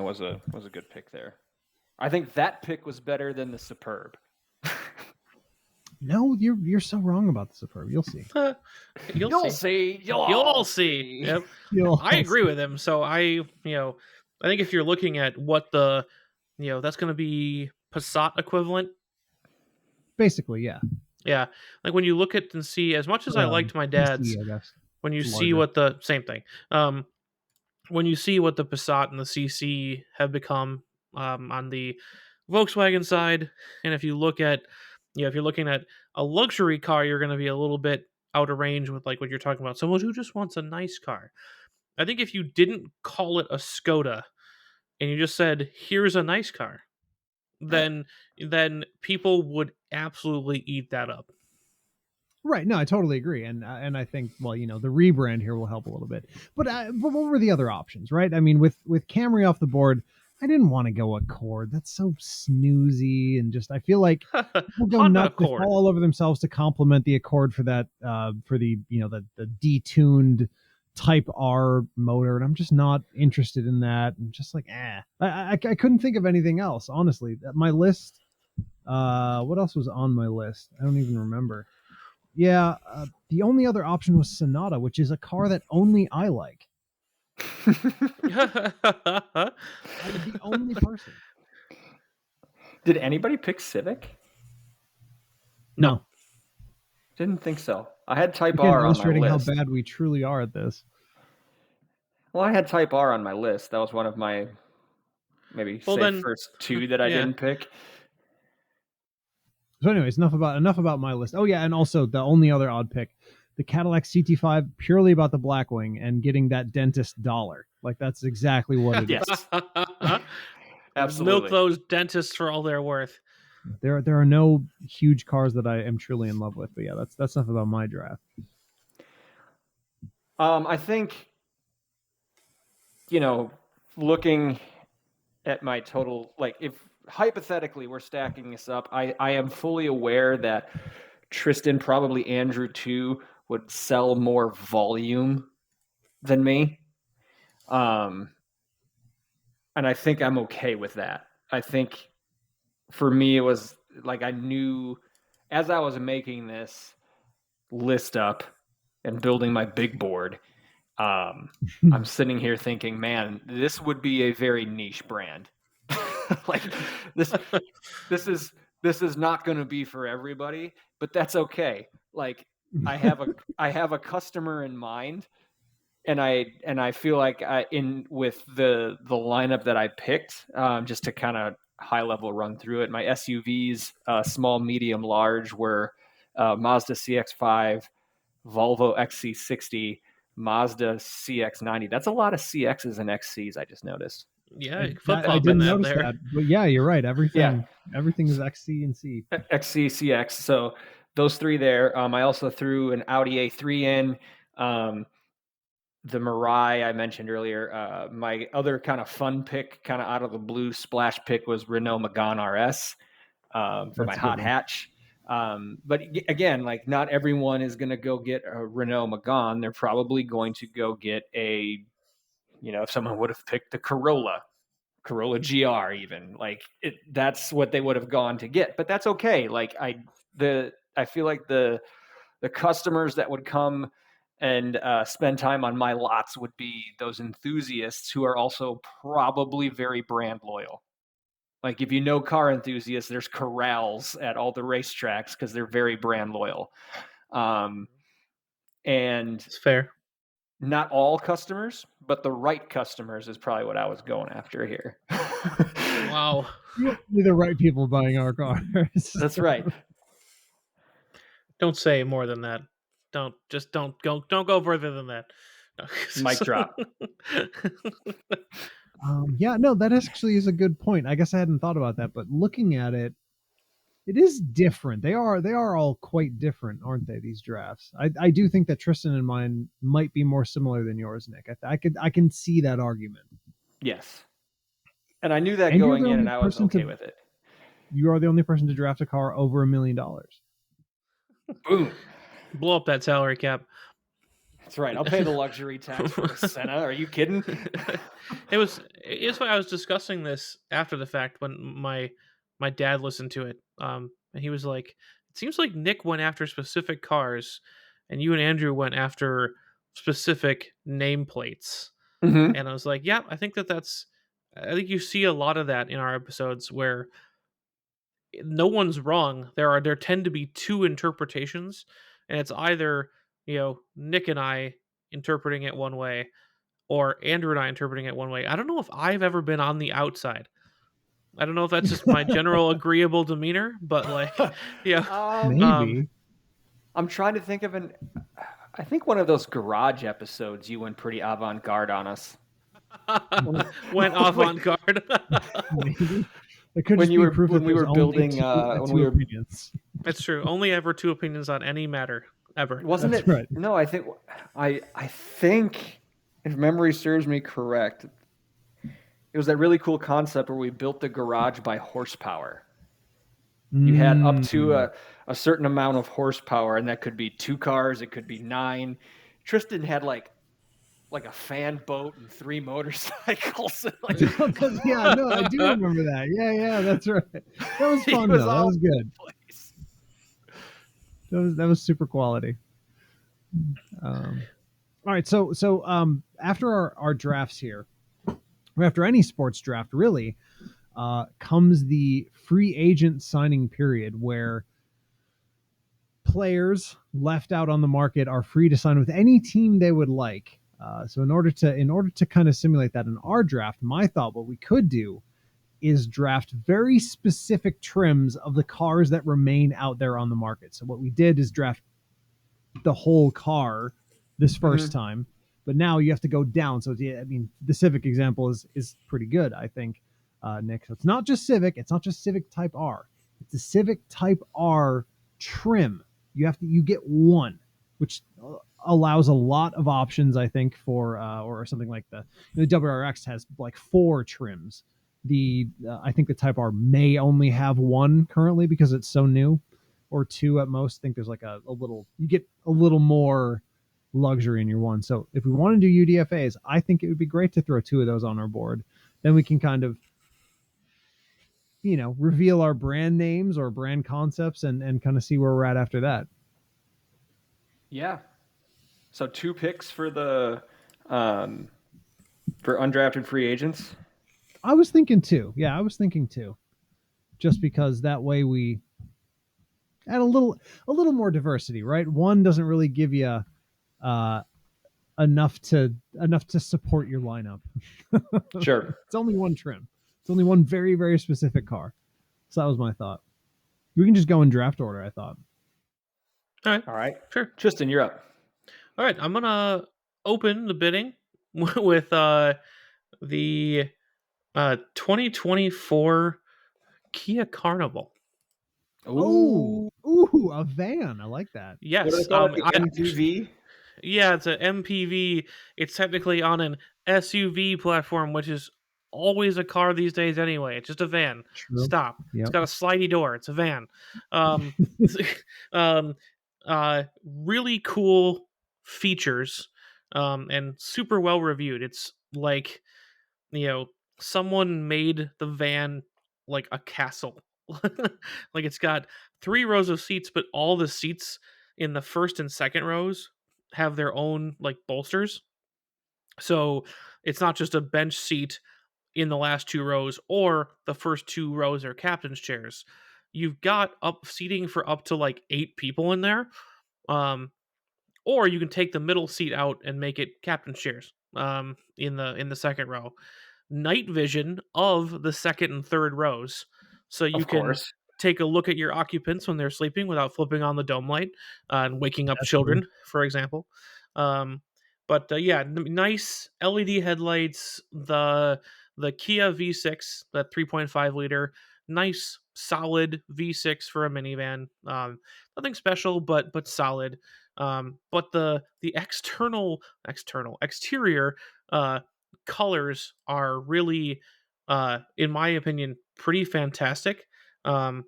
[SPEAKER 1] was a good pick there. I think that pick was better than the Superb.
[SPEAKER 2] No, you're so wrong about the Superb. You'll see.
[SPEAKER 1] You'll see.
[SPEAKER 3] You'll see. Yep. I agree with him. So I think if you're looking at what the that's going to be Passat equivalent.
[SPEAKER 2] Basically, yeah.
[SPEAKER 3] Yeah. Like when you look at and see, as much as I liked my dad's,
[SPEAKER 2] PC, I guess.
[SPEAKER 3] when you see what the same thing, when you see what the Passat and the CC have become on the Volkswagen side, and if you look at, if you're looking at a luxury car, you're going to be a little bit out of range with like what you're talking about. Someone who just wants a nice car. I think if you didn't call it a Skoda and you just said, here's a nice car, then people would absolutely eat that up.
[SPEAKER 2] Right. No, I totally agree, and I think the rebrand here will help a little bit. But what were the other options, right? I mean, with Camry off the board, I didn't want to go Accord. That's so snoozy, and just I feel like people go nuts, they fall all over themselves to compliment the Accord for that for the the detuned Type R motor, and I'm just not interested in that. I'm just like, I couldn't think of anything else, honestly. My list. What else was on my list? I don't even remember. Yeah, the only other option was Sonata, which is a car that only I like. I'm the only person.
[SPEAKER 1] Did anybody pick Civic?
[SPEAKER 2] No.
[SPEAKER 1] Didn't think so. I had Type R on my list.
[SPEAKER 2] How bad we truly are at this.
[SPEAKER 1] Well, I had Type R on my list. That was one of my first two that I didn't pick.
[SPEAKER 2] So anyways, enough about my list. Oh yeah, and also the only other odd pick, the Cadillac CT5, purely about the Blackwing and getting that dentist dollar. Like that's exactly what it is.
[SPEAKER 1] Absolutely.
[SPEAKER 3] Milk those dentists for all they're worth.
[SPEAKER 2] There are no huge cars that I am truly in love with, but yeah, that's enough about my draft.
[SPEAKER 1] I think looking at my total, like if hypothetically we're stacking this up, I am fully aware that Tristan, probably Andrew too, would sell more volume than me. And I think I'm okay with that. I think for me, it was like I knew as I was making this list up and building my big board, I'm sitting here thinking, man, this would be a very niche brand. Like this is not going to be for everybody, but that's okay. Like I have a customer in mind, and I feel like with the lineup that I picked, just to kind of high level run through it. My SUVs, small, medium, large, were Mazda CX-5, Volvo XC60, Mazda CX-90. That's a lot of CXs and XCs. I just noticed.
[SPEAKER 3] Yeah,
[SPEAKER 2] I didn't notice that. But yeah, you're right. Everything is XC and C.
[SPEAKER 1] XC, CX. So those three there. I also threw an Audi A3 in. The Mirai I mentioned earlier. My other kind of fun pick, kind of out of the blue splash pick, was Renault Megane RS. for my hot hatch. But again, like not everyone is going to go get a Renault Megane. They're probably going to go get a, if someone would have picked the Corolla GR, even that's what they would have gone to get. But that's okay. Like I feel like the customers that would come and spend time on my lots would be those enthusiasts who are also probably very brand loyal. Like if you know car enthusiasts, there's corrals at all the racetracks because they're very brand loyal. And
[SPEAKER 3] it's fair.
[SPEAKER 1] Not all customers, but the right customers is probably what I was going after here.
[SPEAKER 3] Wow.
[SPEAKER 2] You're the right people buying our cars.
[SPEAKER 1] That's right.
[SPEAKER 3] Don't say more than that. Don't go further than that. No.
[SPEAKER 1] Mic drop.
[SPEAKER 2] Yeah, no, that actually is a good point. I guess I hadn't thought about that, but looking at it, it is different. They are all quite different, aren't they? These drafts. I do think that Tristan and mine might be more similar than yours, Nick. I can see that argument.
[SPEAKER 1] Yes, and I knew that going in, and I was okay with it.
[SPEAKER 2] You are the only person to draft a car over $1 million.
[SPEAKER 1] Boom!
[SPEAKER 3] Blow up that salary cap.
[SPEAKER 1] That's right. I'll pay the luxury tax for the Senna. Are you kidding?
[SPEAKER 3] It's why I was discussing this after the fact when my dad listened to it. And he was like, "It seems like Nick went after specific cars, and you and Andrew went after specific nameplates."
[SPEAKER 1] Mm-hmm.
[SPEAKER 3] And I was like, "Yeah, I think that's. I think you see a lot of that in our episodes where no one's wrong. There tend to be two interpretations, and it's either Nick and I interpreting it one way, or Andrew and I interpreting it one way. I don't know if I've ever been on the outside. I don't know if that's just my general agreeable demeanor, but
[SPEAKER 2] maybe.
[SPEAKER 1] I'm trying to think of I think one of those garage episodes you went pretty avant-garde on us.
[SPEAKER 3] Went avant-garde.
[SPEAKER 2] Maybe. It could
[SPEAKER 1] when
[SPEAKER 2] we were
[SPEAKER 1] building
[SPEAKER 2] opinions.
[SPEAKER 3] That's true. Only ever two opinions on any matter ever.
[SPEAKER 1] Wasn't
[SPEAKER 2] That's
[SPEAKER 1] it?
[SPEAKER 2] Right.
[SPEAKER 1] No, I think if memory serves me correct, it was that really cool concept where we built the garage by horsepower. You had up to a certain amount of horsepower, and that could be 2 cars, it could be 9. Tristan had like a fan boat and 3 motorcycles.
[SPEAKER 2] I do remember that. Yeah, that's right. That was fun, though. That was good. That was super quality. All right, so after our drafts here, or after any sports draft, really, comes the free agent signing period where players left out on the market are free to sign with any team they would like. So in order to kind of simulate that in our draft, my thought what we could do is draft very specific trims of the cars that remain out there on the market. So what we did is draft the whole car this first time, but now you have to go down. So the Civic example is pretty good, I think, Nick. So it's not just Civic. It's not just Civic Type R. It's a Civic Type R trim. You get one, which allows a lot of options, I think, for or something like the WRX has like 4 trims. I think the Type R may only have 1 currently because it's so new, or 2 at most. I think there's like a little, you get a little more luxury in your one. So if we want to do UDFAs, I think it would be great to throw 2 of those on our board. Then we can kind of reveal our brand names or brand concepts and kind of see where we're at after that.
[SPEAKER 1] Yeah. So 2 picks for the for undrafted free agents.
[SPEAKER 2] I was thinking 2. Yeah, I was thinking 2. Just because that way we add a little more diversity, right? 1 doesn't really give you enough to support your lineup.
[SPEAKER 1] Sure.
[SPEAKER 2] It's only 1 trim. It's only 1 very, very specific car. So that was my thought. We can just go in draft order, I thought.
[SPEAKER 3] All right.
[SPEAKER 1] Sure. Tristan, you're up.
[SPEAKER 3] All right. I'm going to open the bidding with the 2024 Kia Carnival.
[SPEAKER 2] Ooh, a van. I like that.
[SPEAKER 3] Yes.
[SPEAKER 1] What do they call it? MPV?
[SPEAKER 3] Yeah, it's an MPV. It's technically on an SUV platform, which is always a car these days anyway. It's just a van.
[SPEAKER 2] True.
[SPEAKER 3] Stop. It's
[SPEAKER 2] Yep.
[SPEAKER 3] got a slidey door. It's a van. Um, really cool features, and super well reviewed. It's like, you know, someone made the van like a castle. Like, it's got 3 rows of seats, but all the seats in the first and second rows have their own like bolsters. So it's not just a bench seat in the last 2 rows, or the first 2 rows are captain's chairs. You've got up seating for up to like 8 people in there. Um, or you can take the middle seat out and make it captain's chairs, in the second row. Night vision of the second and third rows, so you
[SPEAKER 1] Of
[SPEAKER 3] can
[SPEAKER 1] course.
[SPEAKER 3] take a look at your occupants when they're sleeping without flipping on the dome light, and waking up
[SPEAKER 2] That's cool.
[SPEAKER 3] children, for example. Um, but yeah, nice LED headlights. The Kia V6, that 3.5 liter, nice solid V6 for a minivan. Nothing special, but solid. But the exterior colors are really, in my opinion, pretty fantastic. Um,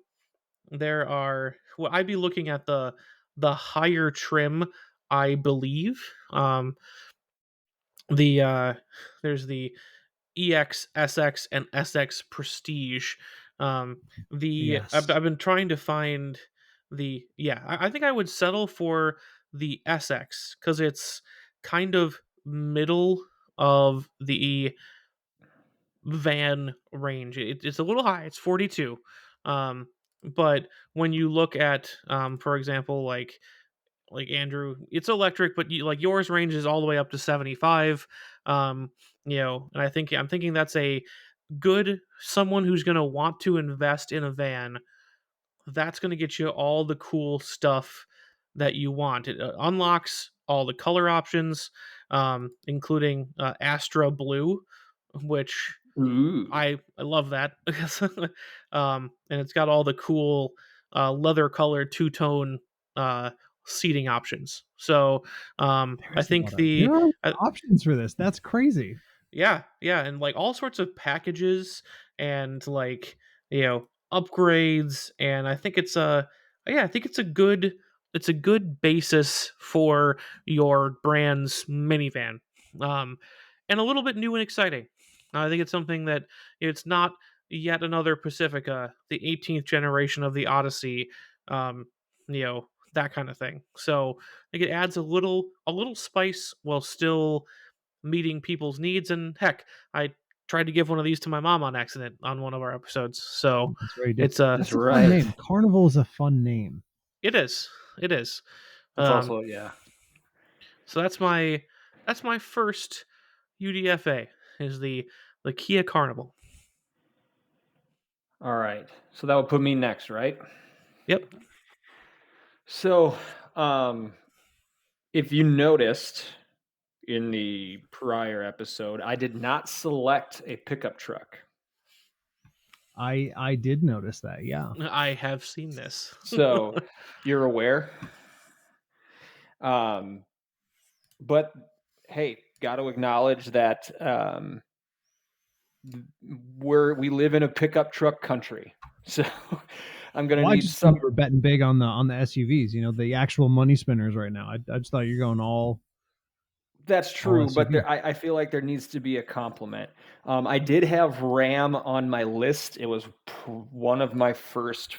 [SPEAKER 3] there are, well, I'd be looking at the higher trim, I believe. The There's the EX, SX, and SX Prestige.
[SPEAKER 2] Yes.
[SPEAKER 3] I've been trying to find the, yeah. I think I would settle for the SX because it's kind of middle of the van range. It's a little high. It's 42. Um, but when you look at, for example, like Andrew, it's electric, but like yours ranges all the way up to 75. Um, and I'm thinking that's a good someone who's going to want to invest in a van. That's going to get you all the cool stuff that you want. It unlocks all the color options, including Astra Blue, which
[SPEAKER 1] Ooh.
[SPEAKER 3] I love that. And it's got all the cool leather colored two tone uh, seating options. So I think
[SPEAKER 2] There are
[SPEAKER 3] uh,
[SPEAKER 2] options for this. That's crazy.
[SPEAKER 3] yeah, and like all sorts of packages and like, upgrades, and I think it's a good basis for your brand's minivan. Um and a little bit new and exciting. I think it's something that it's not yet another Pacifica, the 18th generation of the Odyssey, that kind of thing. So I think it adds a little spice while still meeting people's needs. And heck, I tried to give one of these to my mom on accident on one of our episodes. So
[SPEAKER 2] That's very
[SPEAKER 3] it's
[SPEAKER 2] different.
[SPEAKER 1] That's
[SPEAKER 2] That's a fun
[SPEAKER 1] right.
[SPEAKER 2] name. Carnival is a fun name.
[SPEAKER 3] it is it is.
[SPEAKER 1] That's
[SPEAKER 3] Um,
[SPEAKER 1] also, yeah.
[SPEAKER 3] so that's my first UDFA, is the Kia Carnival.
[SPEAKER 1] All right. So that would put me next, right?
[SPEAKER 3] Yep.
[SPEAKER 1] So, if you noticed in the prior episode, I did not select a pickup truck.
[SPEAKER 2] I did notice that. Yeah.
[SPEAKER 3] I have seen this.
[SPEAKER 1] So you're aware. But hey, got to acknowledge that we live in a pickup truck country. So I'm gonna
[SPEAKER 2] Well, I
[SPEAKER 1] need
[SPEAKER 2] just thought
[SPEAKER 1] some.
[SPEAKER 2] you were betting big on the SUVs. You know, the actual money spinners right now. I just thought you're going
[SPEAKER 1] That's
[SPEAKER 2] all
[SPEAKER 1] true, but
[SPEAKER 2] SUV.
[SPEAKER 1] I feel like there needs to be a compliment. I did have Ram on my list. It was one of my first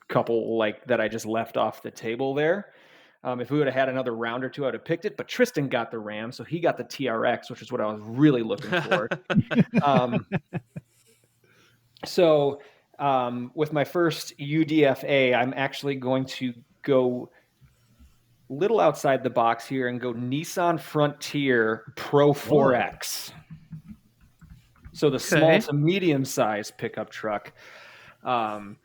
[SPEAKER 1] couple like that I just left off the table there. If we would have had another round or two, I would have picked it. But Tristan got the Ram, so he got the TRX, which is what I was really looking for. Um, so with my first UDFA, I'm actually going to go little outside the box here and go Nissan Frontier Pro 4X. So the small to medium size pickup truck. Kind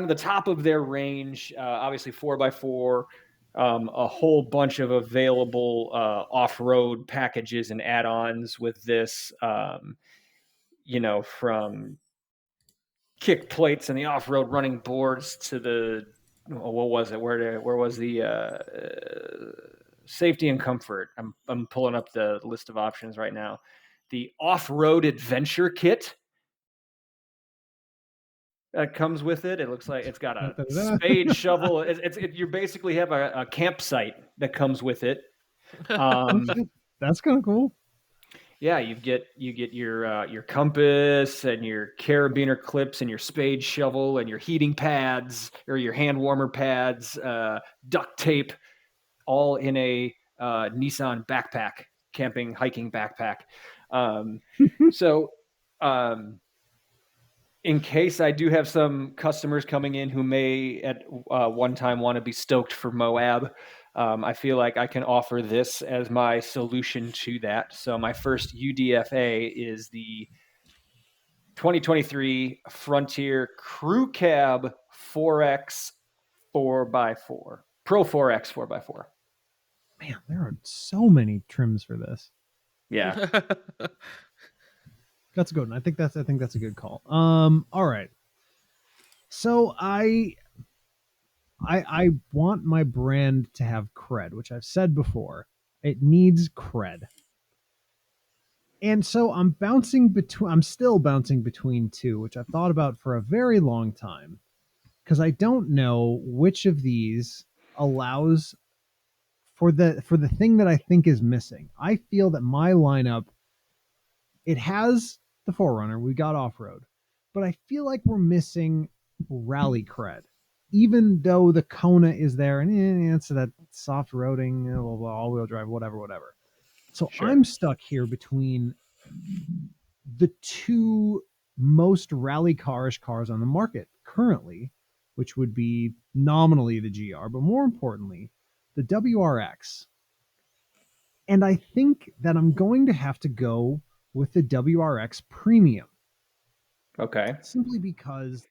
[SPEAKER 1] of the top of their range, obviously 4x4, a whole bunch of available off-road packages and add-ons with this, from kick plates and the off-road running boards to the, what was it? Where was the safety and comfort? I'm pulling up the list of options right now. the off-road adventure kit that comes with it. It looks like it's got a spade, shovel. You basically have a campsite that comes with it.
[SPEAKER 2] That's kind of cool.
[SPEAKER 1] Yeah, you get your compass and your carabiner clips and your spade, shovel and your heating pads or your hand warmer pads, duct tape, all in a Nissan backpack, camping, hiking backpack. In case I do have some customers coming in who may at one time want to be stoked for Moab, I feel like I can offer this as my solution to that. So my first UDFA is the 2023 Frontier Crew Cab 4X 4x4. Pro 4X 4x4.
[SPEAKER 2] Man, there are so many trims for this.
[SPEAKER 1] Yeah.
[SPEAKER 2] That's a good one. I think that's a good call. All right. So I want my brand to have cred, which I've said before. It needs cred. And so I'm still bouncing between two, which I've thought about for a very long time, because I don't know which of these allows for the thing that I think is missing. I feel that my lineup, it has the 4Runner, we got off-road, but I feel like we're missing rally cred, even though the Kona is there and it's that soft roading, all-wheel drive, whatever. So sure. I'm stuck here between the two most rally cars on the market currently, which would be nominally the GR, but more importantly, the WRX. And I think that I'm going to have to go with the WRX Premium.
[SPEAKER 1] Okay.
[SPEAKER 2] Simply because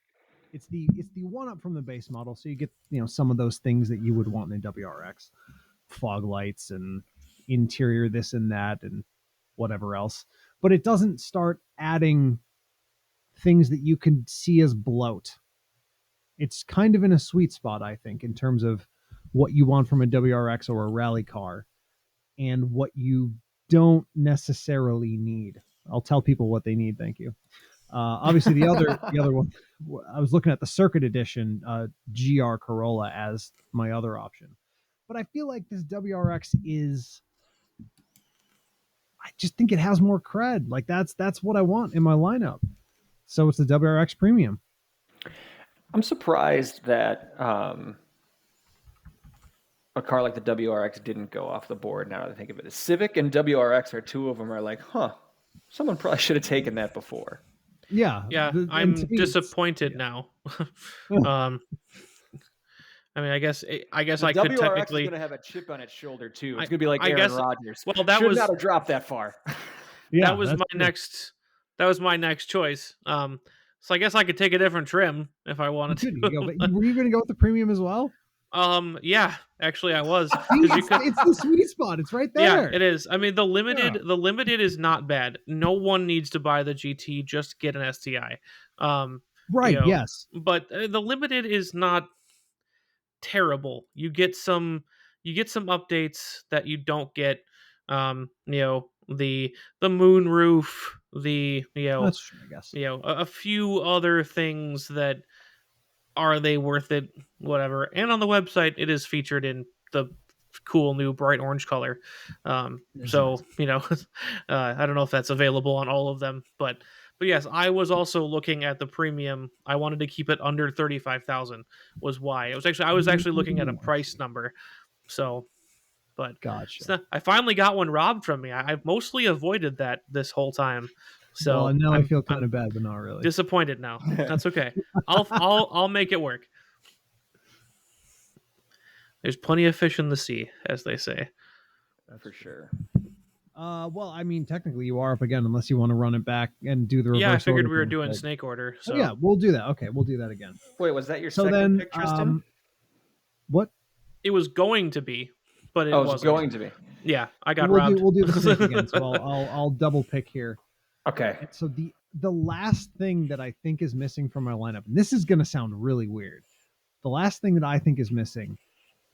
[SPEAKER 2] it's the one up from the base model, so you get some of those things that you would want in a WRX, fog lights and interior this and that and whatever else. But it doesn't start adding things that you can see as bloat. It's kind of in a sweet spot, I think, in terms of what you want from a WRX or a rally car and what you don't necessarily need. I'll tell people what they need. Thank you. Obviously, the other one, I was looking at the Circuit Edition GR Corolla as my other option. But I feel like this WRX I just think it has more cred. Like that's what I want in my lineup. So it's the WRX Premium.
[SPEAKER 1] I'm surprised that a car like the WRX didn't go off the board. Now that I think of it, the Civic and WRX are two of them are like, someone probably should have taken that before.
[SPEAKER 2] Yeah.
[SPEAKER 3] I'm disappointed now. I mean, I guess I could technically.
[SPEAKER 1] WRX is going to have a chip on its shoulder too. It's going to be like Aaron Rodgers.
[SPEAKER 3] Well, that
[SPEAKER 1] should not have dropped that far.
[SPEAKER 3] Yeah, that was my next. That was my next choice. So I guess I could take a different trim if I wanted to.
[SPEAKER 2] Were you going to go with the Premium as well?
[SPEAKER 3] Yeah, actually I was.
[SPEAKER 2] It's the sweet spot. It's right there.
[SPEAKER 3] Yeah, it is. I mean, the limited is not bad. No one needs to buy the GT. Just get an STI.
[SPEAKER 2] Right. Yes.
[SPEAKER 3] But the limited is not terrible. You get some updates that you don't get. The moon roof.
[SPEAKER 2] That's true, I guess.
[SPEAKER 3] A few other things that. Are they worth it? Whatever. And on the website, it is featured in the cool new bright orange color. So I don't know if that's available on all of them, but yes, I was also looking at the Premium. I wanted to keep it under 35,000. Was why I was actually looking at a price number. So, but
[SPEAKER 2] gotcha.
[SPEAKER 3] I finally got one robbed from me. I've mostly avoided that this whole time. So
[SPEAKER 2] now I feel kind of bad, but not really.
[SPEAKER 3] Disappointed now. That's okay. I'll make it work. There's plenty of fish in the sea, as they say.
[SPEAKER 1] For sure.
[SPEAKER 2] Well, I mean, technically you are up again, unless you want to run it back and do the reverse.
[SPEAKER 3] Yeah, I figured we were doing snake order. So
[SPEAKER 2] yeah, we'll do that. Okay, we'll do that again.
[SPEAKER 1] Wait, was that your second pick, Tristan?
[SPEAKER 2] What?
[SPEAKER 3] It was going to be, but it wasn't.
[SPEAKER 1] Going to be.
[SPEAKER 3] Yeah, I got robbed.
[SPEAKER 2] We'll do the snake again. So I'll double pick here.
[SPEAKER 1] Okay.
[SPEAKER 2] So the last thing that I think is missing from my lineup, and this is going to sound really weird. The last thing that I think is missing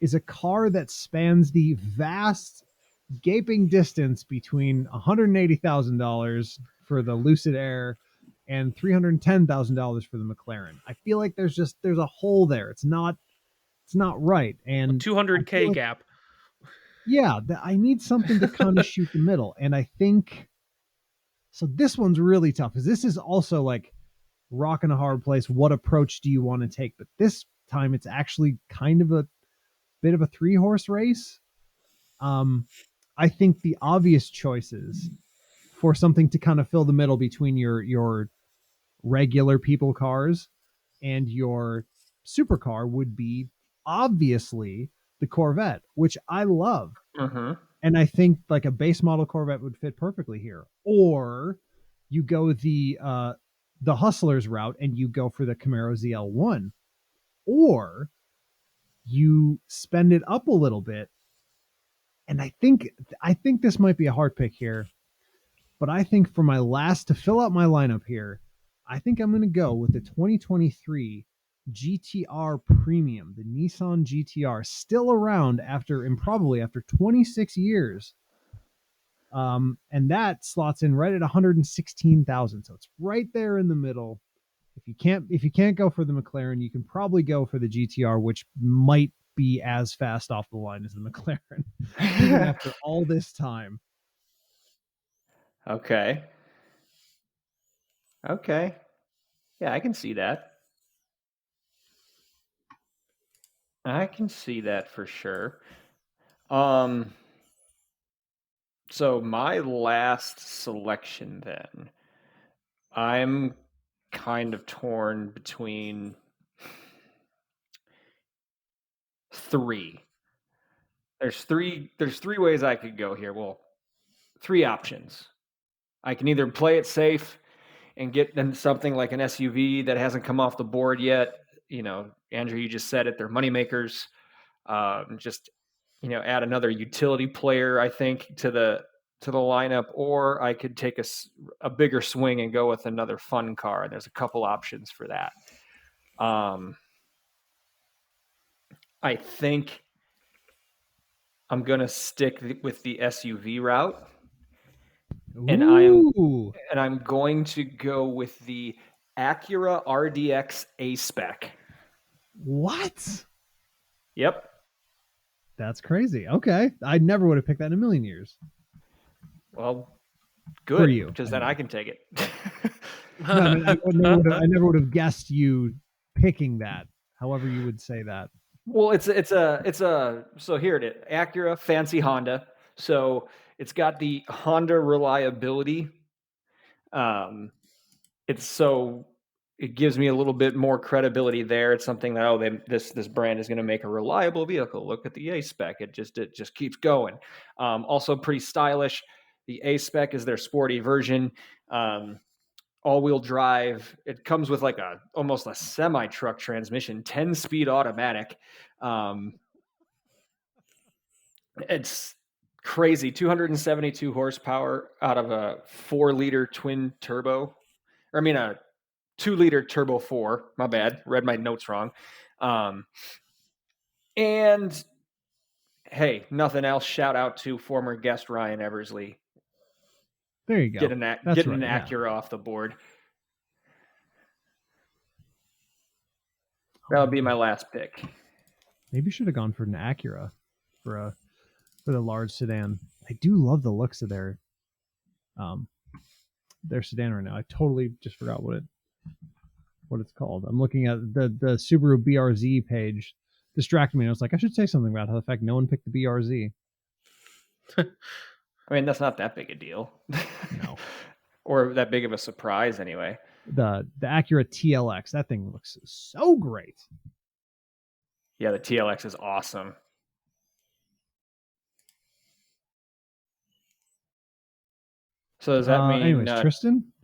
[SPEAKER 2] is a car that spans the vast gaping distance between $180,000 for the Lucid Air and $310,000 for the McLaren. I feel like there's a hole there. It's not right. And
[SPEAKER 3] 200K
[SPEAKER 2] like,
[SPEAKER 3] gap.
[SPEAKER 2] yeah, I need something to kind of shoot the middle. And I think so. This one's really tough because this is also like rock in a hard place. What approach do you want to take? But this time it's actually kind of a bit of a 3-horse race. I think the obvious choices for something to kind of fill the middle between your regular people cars and your supercar would be obviously the Corvette, which I love.
[SPEAKER 1] Mm-hmm.
[SPEAKER 2] And I think like a base model Corvette would fit perfectly here. Or you go the Hustlers route and you go for the Camaro ZL1, or you spend it up a little bit. And I think this might be a hard pick here, but I think for my last to fill out my lineup here, I think I'm going to go with the 2023 GTR Premium, the Nissan GTR, still around probably after 26 years. And that slots in right at 116,000. So it's right there in the middle. If you can't go for the McLaren, you can probably go for the GTR, which might be as fast off the line as the McLaren, even after all this time.
[SPEAKER 1] Okay. Yeah, I can see that. I can see that for sure. So my last selection then, I'm kind of torn between three. There's three ways I could go here. Well, three options. I can either play it safe and get them something like an SUV that hasn't come off the board yet. You know, Andrew, you just said it. They're moneymakers. Just add another utility player, I think, to the lineup, or I could take a bigger swing and go with another fun car. There's a couple options for that. I think I'm gonna stick with the SUV route, and I'm going to go with the Acura RDX A-Spec.
[SPEAKER 2] What?
[SPEAKER 1] Yep.
[SPEAKER 2] That's crazy. Okay. I never would have picked that in a million years.
[SPEAKER 1] Well, good. For you. Because then I can take it.
[SPEAKER 2] No, I never would have guessed you picking that. However you would say that.
[SPEAKER 1] Well, it's so here it is. Acura, fancy Honda. So it's got the Honda reliability. It gives me a little bit more credibility there. It's something that this brand is going to make a reliable vehicle. Look at the A-Spec. It just keeps going. Also pretty stylish. The A-Spec is their sporty version. All-wheel drive. It comes with like almost a semi-truck transmission, 10-speed automatic. It's crazy. 272 horsepower out of a 4-liter twin turbo. Or I mean a 2-liter turbo 4. My bad. Read my notes wrong. And hey, nothing else. Shout out to former guest Ryan Eversley.
[SPEAKER 2] There you go.
[SPEAKER 1] Getting an Acura off the board. That would be my last pick.
[SPEAKER 2] Maybe you should have gone for an Acura for the large sedan. I do love the looks of their sedan right now. I totally just forgot what it's called. I'm looking at the Subaru BRZ page. Distracted me. I was like, I should say something about how the fact no one picked the BRZ.
[SPEAKER 1] I mean, that's not that big a deal.
[SPEAKER 2] No.
[SPEAKER 1] Or that big of a surprise anyway.
[SPEAKER 2] The Acura TLX, that thing looks so great.
[SPEAKER 1] Yeah, the TLX is awesome. So does that mean
[SPEAKER 2] anyways,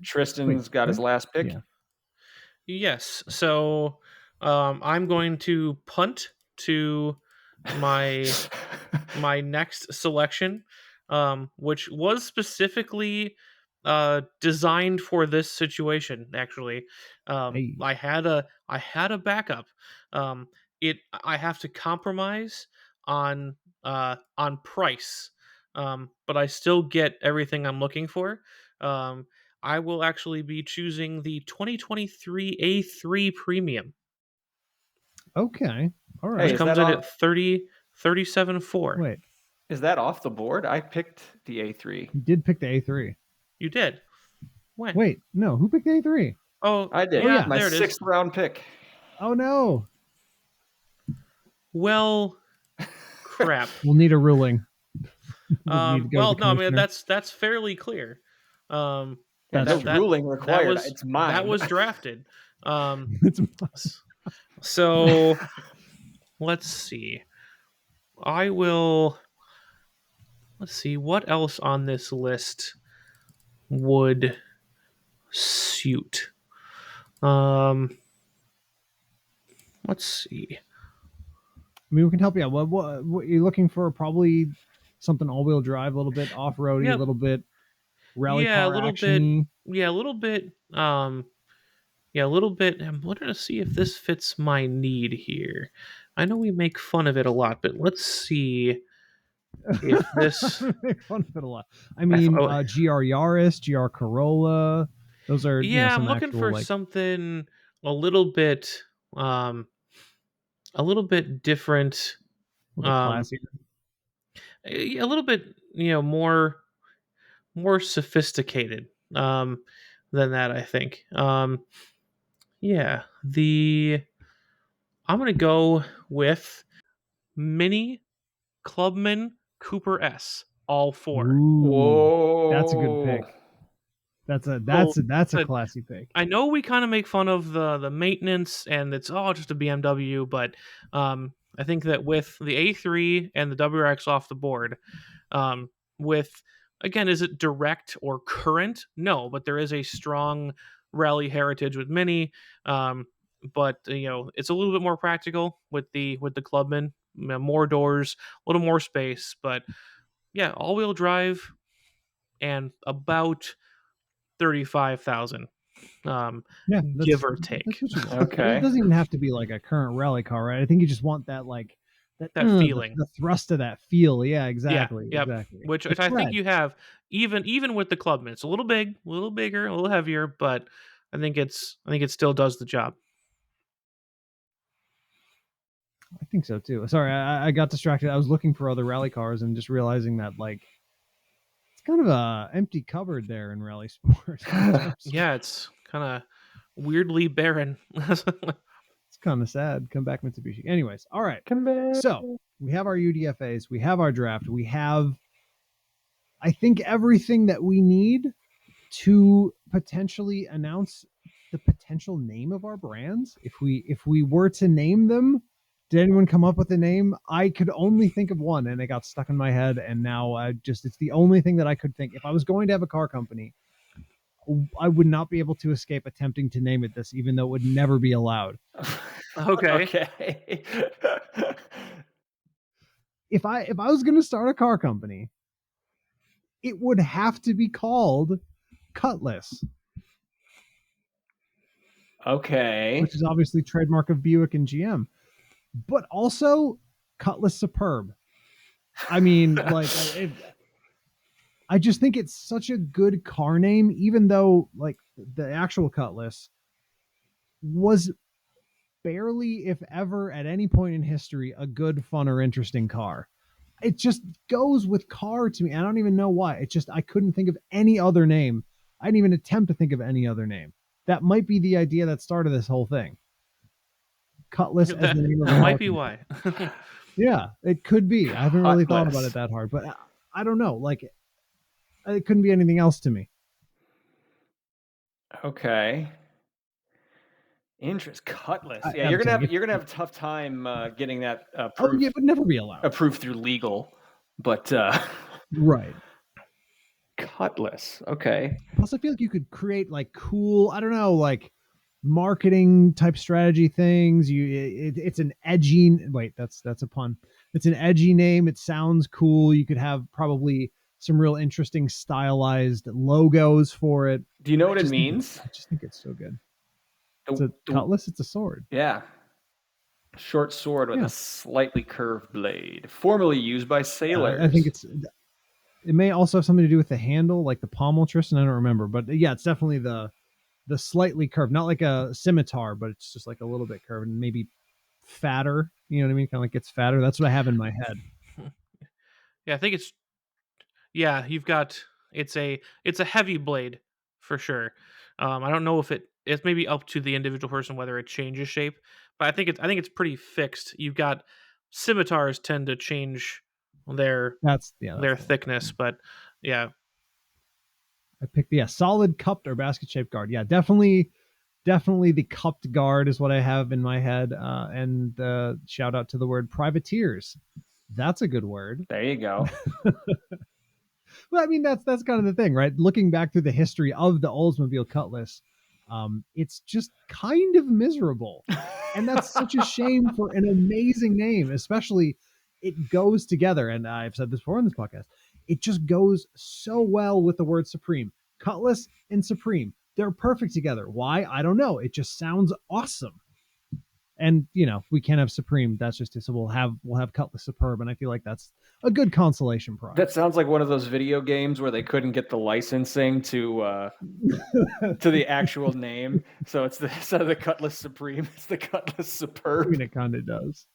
[SPEAKER 1] Tristan's got his last pick?
[SPEAKER 2] Yeah.
[SPEAKER 3] Yes. So I'm going to punt to my my next selection, which was specifically designed for this situation. Actually, I had a backup. I have to compromise on price. but I still get everything I'm looking for. I will actually be choosing the 2023 A3 Premium.
[SPEAKER 2] Okay. All right.
[SPEAKER 1] Hey,
[SPEAKER 3] Which
[SPEAKER 1] is
[SPEAKER 3] comes
[SPEAKER 1] that
[SPEAKER 3] in
[SPEAKER 1] off?
[SPEAKER 3] at 37.4.
[SPEAKER 2] Wait,
[SPEAKER 1] Is that off the board? I picked the A3.
[SPEAKER 2] you did pick the A3.
[SPEAKER 3] You did. When?
[SPEAKER 2] Wait, no, who picked the A3?
[SPEAKER 3] Oh,
[SPEAKER 1] I did.
[SPEAKER 3] yeah,
[SPEAKER 1] My
[SPEAKER 3] there it is.
[SPEAKER 1] 6th round pick.
[SPEAKER 2] Oh no.
[SPEAKER 3] Well, crap.
[SPEAKER 2] We'll need a ruling. We'll need to go
[SPEAKER 3] Well,
[SPEAKER 2] to the
[SPEAKER 3] no, I mean
[SPEAKER 2] commissioner.
[SPEAKER 3] that's fairly clear.
[SPEAKER 1] Yeah,
[SPEAKER 2] That's
[SPEAKER 1] no
[SPEAKER 2] true.
[SPEAKER 1] ruling required. It's mine.
[SPEAKER 3] That was drafted.
[SPEAKER 2] It's
[SPEAKER 3] So let's see. Let's see what else on this list would suit. Let's see.
[SPEAKER 2] I mean, we can help you out. What you're looking for? Probably something all-wheel drive, a little bit off-roady,
[SPEAKER 3] Yep.
[SPEAKER 2] a little bit rally
[SPEAKER 3] Yeah, a
[SPEAKER 2] car
[SPEAKER 3] little
[SPEAKER 2] action-y.
[SPEAKER 3] bit. Yeah, a little bit. Yeah, a little bit. I'm looking to see if this fits my need here. I know we make fun of it a lot, but let's see if this.
[SPEAKER 2] Make fun of it a lot. I mean,
[SPEAKER 3] Oh,
[SPEAKER 2] GR Yaris, GR Corolla. Those are
[SPEAKER 3] yeah, I'm
[SPEAKER 2] some
[SPEAKER 3] looking
[SPEAKER 2] actual
[SPEAKER 3] for
[SPEAKER 2] like
[SPEAKER 3] something a little bit, um, a little bit different,
[SPEAKER 2] a little bit classier.
[SPEAKER 3] a little bit, more sophisticated, than that. I think. Yeah, I'm gonna go with Mini Clubman Cooper S. All four.
[SPEAKER 2] Ooh, that's a good
[SPEAKER 1] Whoa.
[SPEAKER 2] pick. That's
[SPEAKER 3] So,
[SPEAKER 2] a
[SPEAKER 3] uh,
[SPEAKER 2] classy pick.
[SPEAKER 3] I know we kind of make fun of the maintenance and it's all just a BMW, but I think that with the A3 and the WRX off the board, with again, is it direct or current? No, but there is a strong rally heritage with Mini. But it's a little bit more practical with the Clubman, more doors, a little more space, but yeah, all-wheel drive and about 35,000,
[SPEAKER 2] Yeah,
[SPEAKER 3] give or
[SPEAKER 2] that's
[SPEAKER 3] take.
[SPEAKER 2] what you want. It
[SPEAKER 1] Okay.
[SPEAKER 2] doesn't even have to be like a current rally car, right? I think you just want that
[SPEAKER 3] That feeling.
[SPEAKER 2] the thrust of that feel. Yeah,
[SPEAKER 3] Yeah,
[SPEAKER 2] exactly,
[SPEAKER 3] yep.
[SPEAKER 2] exactly.
[SPEAKER 3] Which
[SPEAKER 2] The
[SPEAKER 3] I think
[SPEAKER 2] tread.
[SPEAKER 3] you have, even with the Clubman. It's a little big, a little bigger, a little heavier, but I think it still does the job.
[SPEAKER 2] I think so too. Sorry, I got distracted. I was looking for other rally cars and just realizing that it's kind of a empty cupboard there in rally sports.
[SPEAKER 3] Yeah, it's kind of weirdly barren.
[SPEAKER 2] It's kind of sad. Come back, Mitsubishi. Anyways, all right.
[SPEAKER 1] Come back.
[SPEAKER 2] So we have our UDFAs, we have our draft, we have, I think, everything that we need to potentially announce the potential name of our brands. If we were to name them, did anyone come up with a name? I could only think of one, and it got stuck in my head. And now it's the only thing that I could think. If I was going to have a car company, I would not be able to escape attempting to name it this, even though it would never be allowed.
[SPEAKER 3] Okay.
[SPEAKER 1] Okay.
[SPEAKER 2] If I was going to start a car company, it would have to be called Cutlass.
[SPEAKER 1] Okay.
[SPEAKER 2] Which is obviously trademark of Buick and GM, but also Cutlass Superb. I mean, I just think it's such a good car name, even though the actual Cutlass was barely, if ever, at any point in history, a good, fun, or interesting car. It just goes with car to me. I don't even know why. I couldn't think of any other name. I didn't even attempt to think of any other name. That might be the idea that started this whole thing. Cutlass as the name of
[SPEAKER 3] that
[SPEAKER 2] a
[SPEAKER 3] might be
[SPEAKER 2] car.
[SPEAKER 3] why.
[SPEAKER 2] Yeah, it could be. I haven't really thought about
[SPEAKER 1] Cutlass.
[SPEAKER 2] it that hard, but I don't know. It couldn't be anything else to me.
[SPEAKER 1] Okay. Cutlass. Yeah,
[SPEAKER 2] I'm saying
[SPEAKER 1] you're gonna have a tough time getting that
[SPEAKER 2] Oh,
[SPEAKER 1] approved.
[SPEAKER 2] yeah, it would never be allowed.
[SPEAKER 1] Approved through legal, but
[SPEAKER 2] Right.
[SPEAKER 1] Cutlass. Okay.
[SPEAKER 2] Plus, I feel like you could create cool, I don't know, marketing type strategy things. It's an edgy. Wait, that's a pun. It's an edgy name. It sounds cool. You could have probably some real interesting stylized logos for it.
[SPEAKER 1] Do you know what it means?
[SPEAKER 2] I just think it's so good. It's a cutlass. It's a sword.
[SPEAKER 1] Yeah. Short sword with a slightly curved blade, formerly used by sailors.
[SPEAKER 2] I think it's It may also have something to do with the handle, like the pommel, Tristan. I don't remember, but yeah, it's definitely the slightly curved, not like a scimitar, but it's just like a little bit curved and maybe fatter. You know what I mean? Kind of like it's fatter. That's what I have in my head.
[SPEAKER 3] Yeah, I think it's you've got it's a heavy blade for sure. I don't know if it's maybe up to the individual person whether it changes shape, but I think it's pretty fixed. You've got scimitars tend to change their
[SPEAKER 2] That's the one.
[SPEAKER 3] thickness, but yeah.
[SPEAKER 2] I picked solid cupped or basket shaped guard. Yeah, definitely the cupped guard is what I have in my head. And shout out to the word privateers. That's a good word.
[SPEAKER 1] There you go.
[SPEAKER 2] Well, I mean, that's kind of the thing, right? Looking back through the history of the Oldsmobile Cutlass, it's just kind of miserable, and that's such a shame for an amazing name. Especially, it goes together, and I've said this before in this podcast. It just goes so well with the word Supreme. Cutlass and Supreme, they're perfect together. Why? I don't know. It just sounds awesome. And we can't have Supreme. That's just it. So we'll have Cutlass Superb, and I feel like that's a good consolation prize.
[SPEAKER 1] That sounds like one of those video games where they couldn't get the licensing to the actual name. So it's instead of the Cutlass Supreme, it's the Cutlass Superb.
[SPEAKER 2] I mean, it kind of does.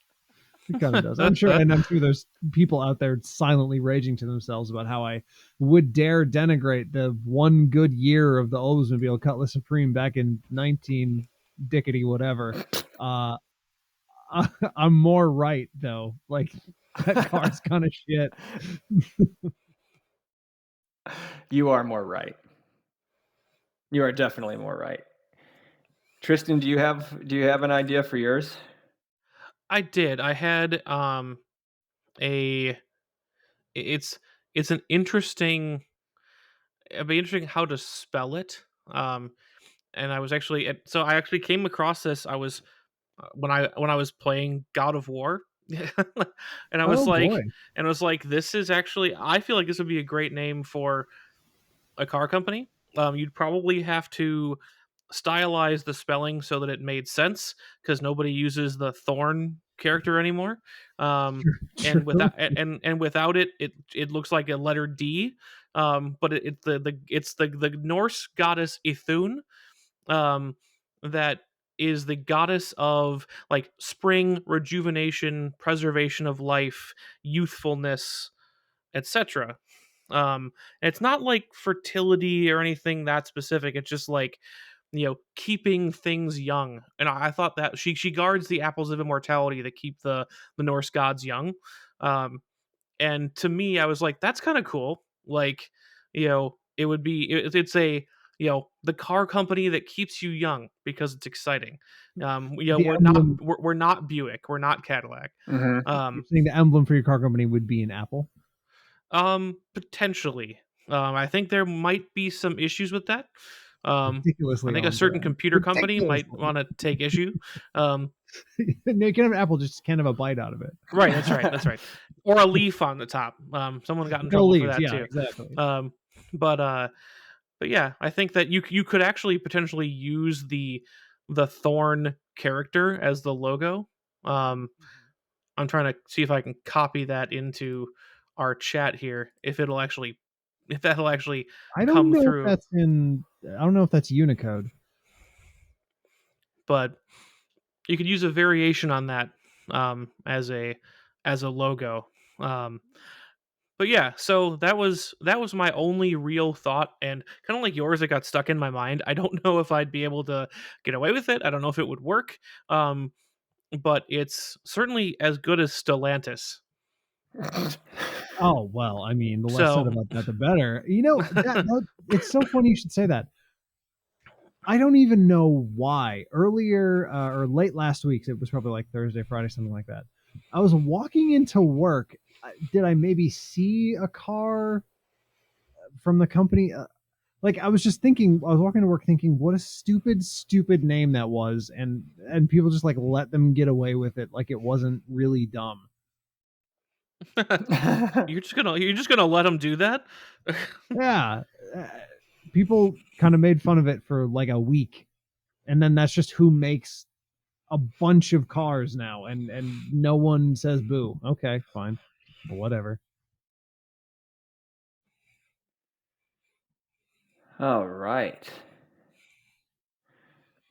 [SPEAKER 2] It kind of does. I'm sure there's people out there silently raging to themselves about how I would dare denigrate the one good year of the Oldsmobile Cutlass Supreme back in 19 dickety whatever. I'm more right though. Like that car's kind of shit.
[SPEAKER 1] You are more right. You are definitely more right. Tristan, do you have an idea for yours?
[SPEAKER 3] I did. I had it's an interesting it'd be interesting how to spell it. And I was actually so I actually came across this. I was when I was playing God of War, and I was
[SPEAKER 2] boy.
[SPEAKER 3] this is actually I feel like this would be a great name for a car company. You'd probably have to stylize the spelling so that it made sense because nobody uses the Thorn character anymore. And without it, it looks like a letter D. But it's the Norse goddess Ithun, that is the goddess of like spring, rejuvenation, preservation of life, youthfulness, etc. And it's not like fertility or anything that specific. It's just like keeping things young. And I thought that she guards the apples of immortality that keep the Norse gods young. And to me, I was like, that's kind of cool. Like, it would be it's a the car company that keeps you young because it's exciting. We're not Buick, we're not Cadillac.
[SPEAKER 2] You're saying the emblem for your car company would be an apple?
[SPEAKER 3] Potentially. I think there might be some issues with that.
[SPEAKER 2] Ridiculously,
[SPEAKER 3] I think a certain computer company might want to take issue.
[SPEAKER 2] No, you can have an apple, just can't have a bite out of it.
[SPEAKER 3] Right, that's right. Or a leaf on the top. Someone got in trouble for that too.
[SPEAKER 2] Exactly.
[SPEAKER 3] But yeah, I think that you could actually potentially use the Thorn character as the logo. I'm trying to see if I can copy that into our chat here. If that'll actually
[SPEAKER 2] I don't
[SPEAKER 3] come
[SPEAKER 2] know
[SPEAKER 3] through.
[SPEAKER 2] If that's I don't know if that's Unicode.
[SPEAKER 3] But you could use a variation on that as a logo. But yeah, so that was my only real thought, and kind of like yours, it got stuck in my mind. I don't know if I'd be able to get away with it. I don't know if it would work. But it's certainly as good as Stellantis.
[SPEAKER 2] Oh well, I mean, the less said about that, the better. It's so funny you should say that. I don't even know why. Earlier or late last week, it was probably like Thursday, Friday, something like that. I was walking into work. Did I maybe see a car from the company? I was just thinking. I was walking to work thinking, what a stupid name that was, and people just like let them get away with it, like it wasn't really dumb.
[SPEAKER 3] You're just gonna let them do that?
[SPEAKER 2] Yeah. People kind of made fun of it for like a week, and then that's just who makes a bunch of cars now, and no one says boo. Okay, fine, whatever.
[SPEAKER 1] All right.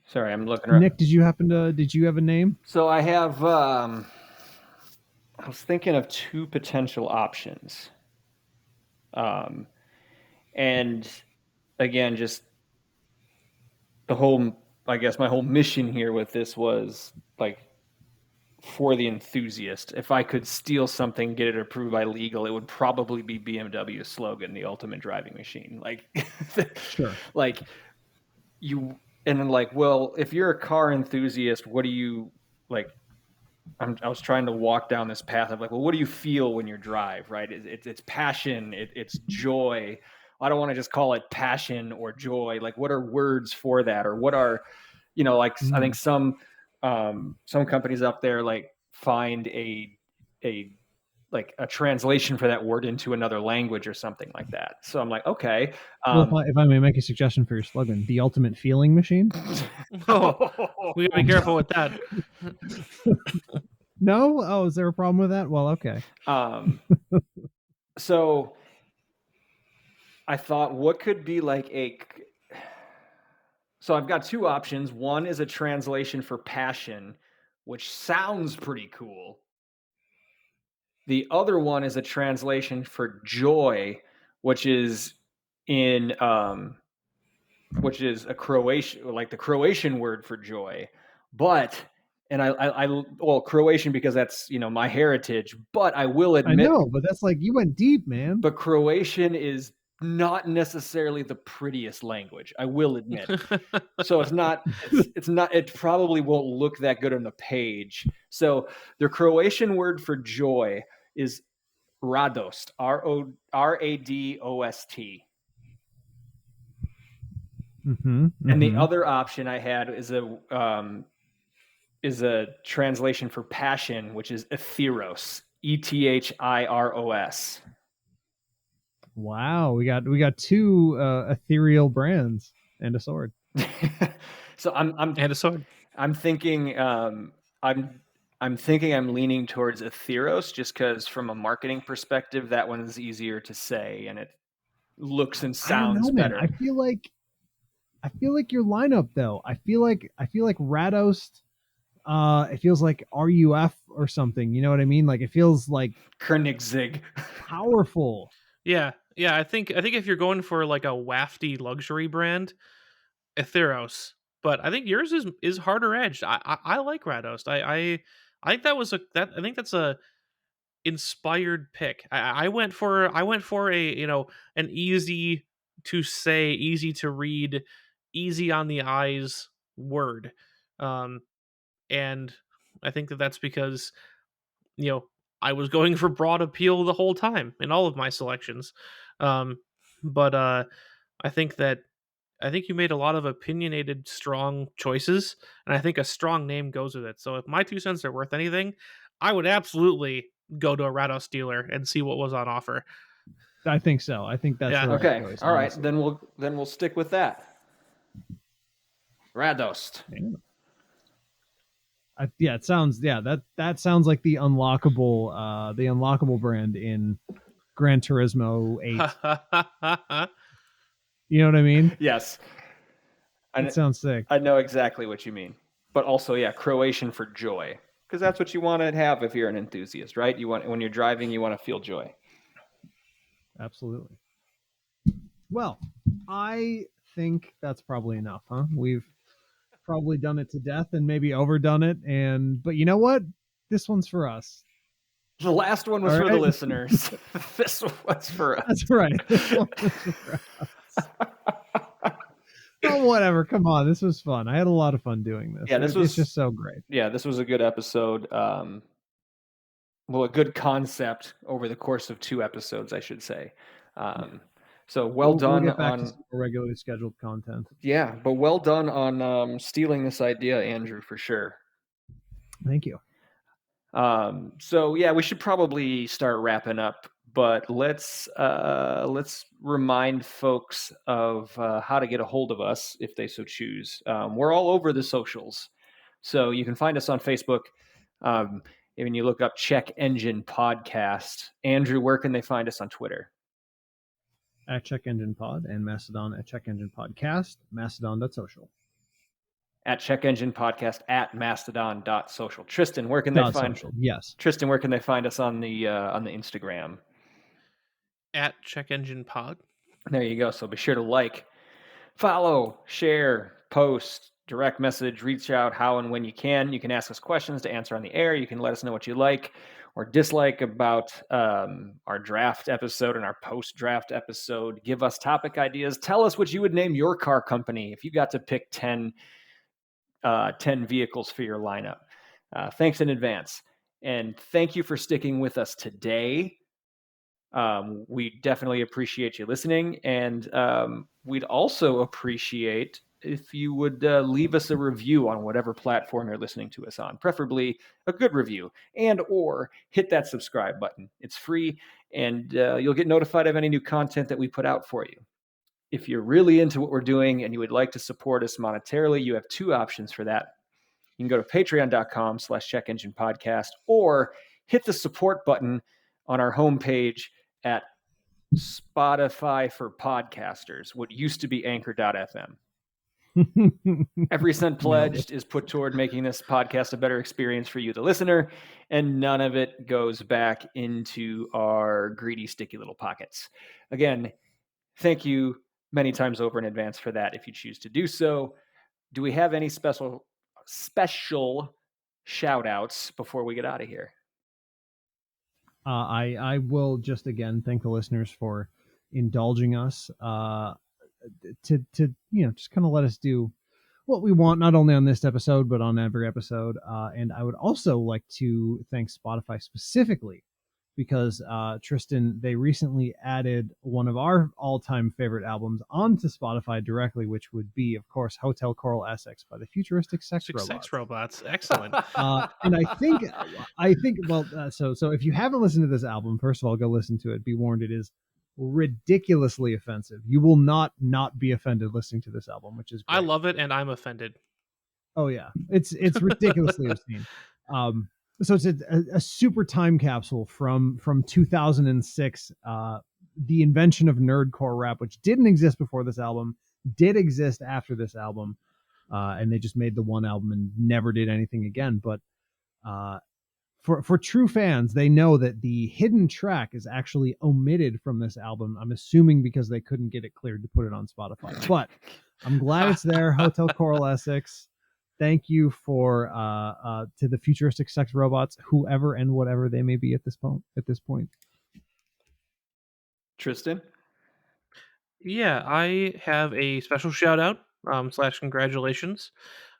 [SPEAKER 1] Sorry, I'm looking around.
[SPEAKER 2] Nick, did you have a name?
[SPEAKER 1] So I have, I was thinking of two potential options. And again, just the whole, I guess my whole mission here with this was like for the enthusiast. If I could steal something, get it approved by legal, it would probably be BMW's slogan, "The Ultimate Driving Machine." Like,
[SPEAKER 2] Sure.
[SPEAKER 1] Like you, and then like, well, if you're a car enthusiast, what do you like? I was trying to walk down this path of like, well, what do you feel when you drive, right? It's passion, it's joy. I don't want to just call it passion or joy. Like, what are words for that, or what are, like I think some companies up there like find a like a translation for that word into another language or something like that. So I'm like, okay.
[SPEAKER 2] Well, if I may make a suggestion for your slogan, the ultimate feeling machine.
[SPEAKER 3] Oh, we gotta be careful with that.
[SPEAKER 2] No? Oh, is there a problem with that? Well, okay.
[SPEAKER 1] So I thought, what could be like so I've got two options. One is a translation for passion, which sounds pretty cool. The other one is a translation for joy, which is which is a Croatian, like the Croatian word for joy. But well, Croatian because that's my heritage. But I will admit,
[SPEAKER 2] I know, but that's like you went deep, man.
[SPEAKER 1] But Croatian is not necessarily the prettiest language, I will admit. So it's not. It probably won't look that good on the page. So the Croatian word for joy is radost. Radost. And the other option I had is a translation for passion, which is etheros. Ethiros.
[SPEAKER 2] Wow, we got two ethereal brands and a sword.
[SPEAKER 1] So I'm
[SPEAKER 3] and a sword.
[SPEAKER 1] I'm thinking I'm thinking I'm leaning towards etheros just because from a marketing perspective that one's easier to say and it looks and sounds better.
[SPEAKER 2] Man. I feel like your lineup though. I feel like Radost. It feels like RUF or something. You know what I mean? Like it feels like
[SPEAKER 1] Koenigsegg.
[SPEAKER 2] Powerful.
[SPEAKER 3] Yeah. I think if you're going for like a wafty luxury brand, Etheros. But I think yours is harder edged. I like Radost. I think I think that's a inspired pick. I went for a an easy to say, easy to read, easy on the eyes word, and I think that's because I was going for broad appeal the whole time in all of my selections, but I think that I think you made a lot of opinionated, strong choices, and I think a strong name goes with it. So if my 2 cents are worth anything, I would absolutely go to a Rados dealer and see what was on offer.
[SPEAKER 2] I think so. I think that's the right choice.
[SPEAKER 1] All right, then we'll stick with that. Radost.
[SPEAKER 2] Yeah, it sounds that sounds like the unlockable brand in Gran Turismo 8. You know what I mean?
[SPEAKER 1] Yes.
[SPEAKER 2] It sounds sick.
[SPEAKER 1] I know exactly what you mean. But also, yeah, Croatian for joy. Because that's what you want to have if you're an enthusiast, right? When you're driving, you want to feel joy.
[SPEAKER 2] Absolutely. Well, I think that's probably enough, huh? We've probably done it to death and maybe overdone it. But you know what? This one's for us.
[SPEAKER 1] The last one was for the listeners. This one's for us.
[SPEAKER 2] That's right. This one was for us. Oh, whatever. Come on. This was fun. I had a lot of fun doing this.
[SPEAKER 1] Yeah,
[SPEAKER 2] it's just so great.
[SPEAKER 1] Yeah, this was a good episode. Well, a good concept over the course of 2 episodes, I should say. So well done
[SPEAKER 2] we'll get back
[SPEAKER 1] on
[SPEAKER 2] to regularly scheduled content.
[SPEAKER 1] Yeah, but well done on stealing this idea, Andrew, for sure.
[SPEAKER 2] Thank you.
[SPEAKER 1] So yeah, we should probably start wrapping up, but let's remind folks of how to get a hold of us if they so choose. We're all over the socials, so you can find us on Facebook. When you look up Check Engine Podcast. Andrew, where can they find us on Twitter?
[SPEAKER 2] at Check Engine Pod, and Mastodon at Check Engine Podcast, mastodon.social.
[SPEAKER 1] At Check Engine Podcast at mastodon.social. Tristan, where can they find?
[SPEAKER 2] Social, yes.
[SPEAKER 1] Tristan, where can they find us on the Instagram?
[SPEAKER 3] At Check Engine Pod.
[SPEAKER 1] There you go. So be sure to like, follow, share, post, direct message, reach out how and when you can. You can ask us questions to answer on the air. You can let us know what you like or dislike about our draft episode and our post-draft episode. Give us topic ideas. Tell us what you would name your car company if you got to pick 10 vehicles for your lineup. Thanks in advance. And thank you for sticking with us today. We definitely appreciate you listening. And we'd also appreciate if you would leave us a review on whatever platform you're listening to us on, preferably a good review, and or hit that subscribe button. It's free, and you'll get notified of any new content that we put out for you. If you're really into what we're doing and you would like to support us monetarily, you have two options for that. You can go to patreon.com/checkenginepodcast or hit the support button on our homepage at Spotify for podcasters, what used to be anchor.fm. Every cent pledged is put toward making this podcast a better experience for you, the listener, and none of it goes back into our greedy, sticky little pockets. Again, thank you many times over in advance for that if you choose to do so. Do we have any special shout outs before we get out of here?
[SPEAKER 2] I will just again thank the listeners for indulging us to just kind of let us do what we want, not only on this episode but on every episode. And I would also like to thank Spotify specifically because Tristan, they recently added one of our all-time favorite albums onto Spotify directly, which would be, of course, Hotel Coral Essex by the Futuristic Sex
[SPEAKER 3] Robots. Excellent.
[SPEAKER 2] And I think, so if you haven't listened to this album, first of all, go listen to it. Be warned, it is ridiculously offensive. You will not be offended listening to this album, which is great.
[SPEAKER 3] I love it, and I'm offended.
[SPEAKER 2] Oh yeah, it's ridiculously obscene. So it's a super time capsule from 2006. The invention of nerdcore rap, which didn't exist before this album, did exist after this album, and they just made the one album and never did anything again. But for true fans, they know that the hidden track is actually omitted from this album. I'm assuming because they couldn't get it cleared to put it on Spotify. But I'm glad it's there. Hotel Coral Essex. Thank you for to the Futuristic Sex Robots, whoever and whatever they may be at this point.
[SPEAKER 1] Tristan?
[SPEAKER 3] Yeah, I have a special shout out / congratulations.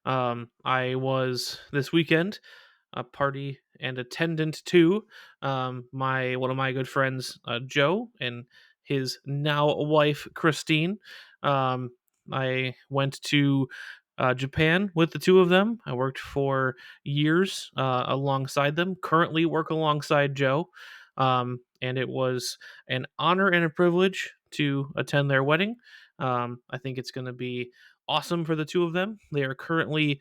[SPEAKER 3] I was this weekend a party and attendant to one of my good friends, Joe, and his now wife, Christine. I went to Japan with the two of them. I worked for years alongside them. Currently work alongside Joe. And it was an honor and a privilege to attend their wedding. I think it's going to be awesome for the two of them. They are currently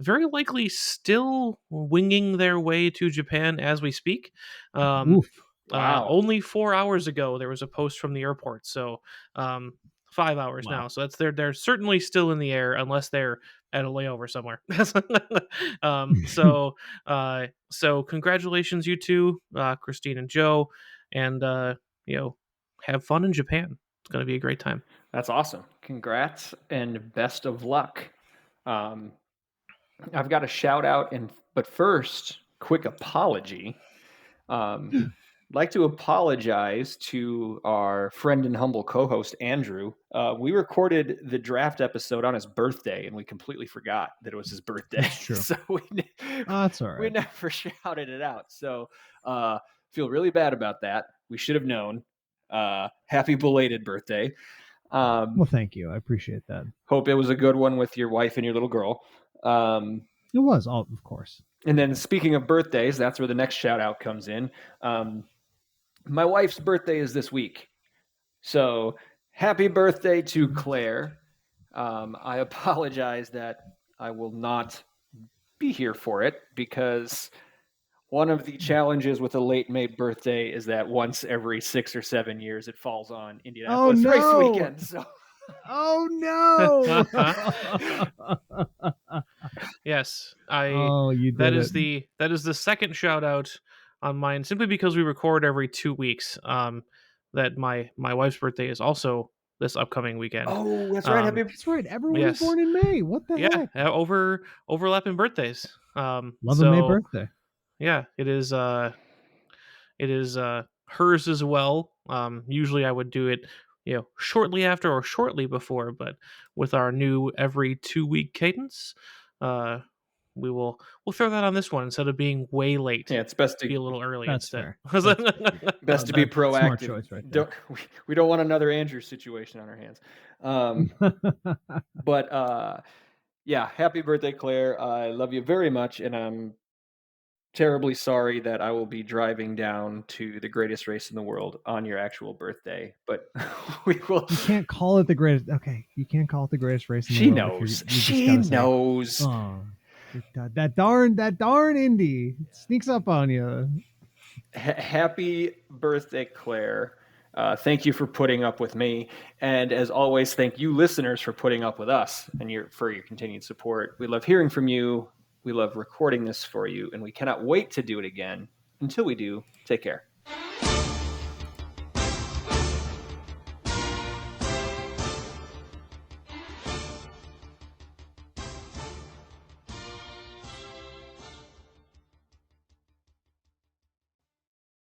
[SPEAKER 3] very likely still winging their way to Japan as we speak.
[SPEAKER 2] Oof.
[SPEAKER 1] Wow.
[SPEAKER 3] Only 4 hours ago, there was a post from the airport. So 5 hours now. So that's they're certainly still in the air unless they're at a layover somewhere. So congratulations, you two, Christine and Joe, and have fun in Japan. It's going to be a great time.
[SPEAKER 1] That's awesome. Congrats and best of luck. I've got a shout out, but first, quick apology. I'd like to apologize to our friend and humble co-host, Andrew. We recorded the draft episode on his birthday, and we completely forgot that it was his birthday.
[SPEAKER 2] That's true.
[SPEAKER 1] So
[SPEAKER 2] that's all right.
[SPEAKER 1] We never shouted it out. So feel really bad about that. We should have known. Happy belated birthday.
[SPEAKER 2] Well, thank you. I appreciate that.
[SPEAKER 1] Hope it was a good one with your wife and your little girl.
[SPEAKER 2] It was, of course.
[SPEAKER 1] And then speaking of birthdays, that's where the next shout out comes in. My wife's birthday is this week. So happy birthday to Claire. I apologize that I will not be here for it because one of the challenges with a late May birthday is that once every 6 or 7 years it falls on Indianapolis race weekend. So.
[SPEAKER 2] Oh no!
[SPEAKER 3] Yes,
[SPEAKER 2] you did it.
[SPEAKER 3] That is the second shout out on mine, simply because we record every 2 weeks. That my wife's birthday is also this upcoming weekend.
[SPEAKER 1] Oh, that's right.
[SPEAKER 2] That's right. Everyone is born in May. What the heck?
[SPEAKER 3] Yeah, overlapping birthdays.
[SPEAKER 2] Love a May birthday.
[SPEAKER 3] Yeah, it is hers as well. Usually I would do it, shortly after or shortly before, but with our new every 2-week cadence, we'll throw that on this one instead of being way late.
[SPEAKER 1] Yeah, it's best to
[SPEAKER 3] be a little early.
[SPEAKER 2] That's
[SPEAKER 3] instead.
[SPEAKER 2] Fair.
[SPEAKER 1] Best to be proactive.
[SPEAKER 2] Smart choice, right there.
[SPEAKER 1] We don't want another Andrew situation on our hands. But yeah, happy birthday, Claire. I love you very much, and I'm terribly sorry that I will be driving down to the greatest race in the world on your actual birthday, but we will.
[SPEAKER 2] You can't call it the greatest. Okay, you can't call it the greatest race in the world.
[SPEAKER 1] She knows.
[SPEAKER 2] Oh, that darn Indy sneaks up on you.
[SPEAKER 1] Happy birthday, Claire. Thank you for putting up with me. And as always, thank you listeners for putting up with us and for your continued support. We love hearing from you. We love recording this for you, and we cannot wait to do it again. Until we do, take care.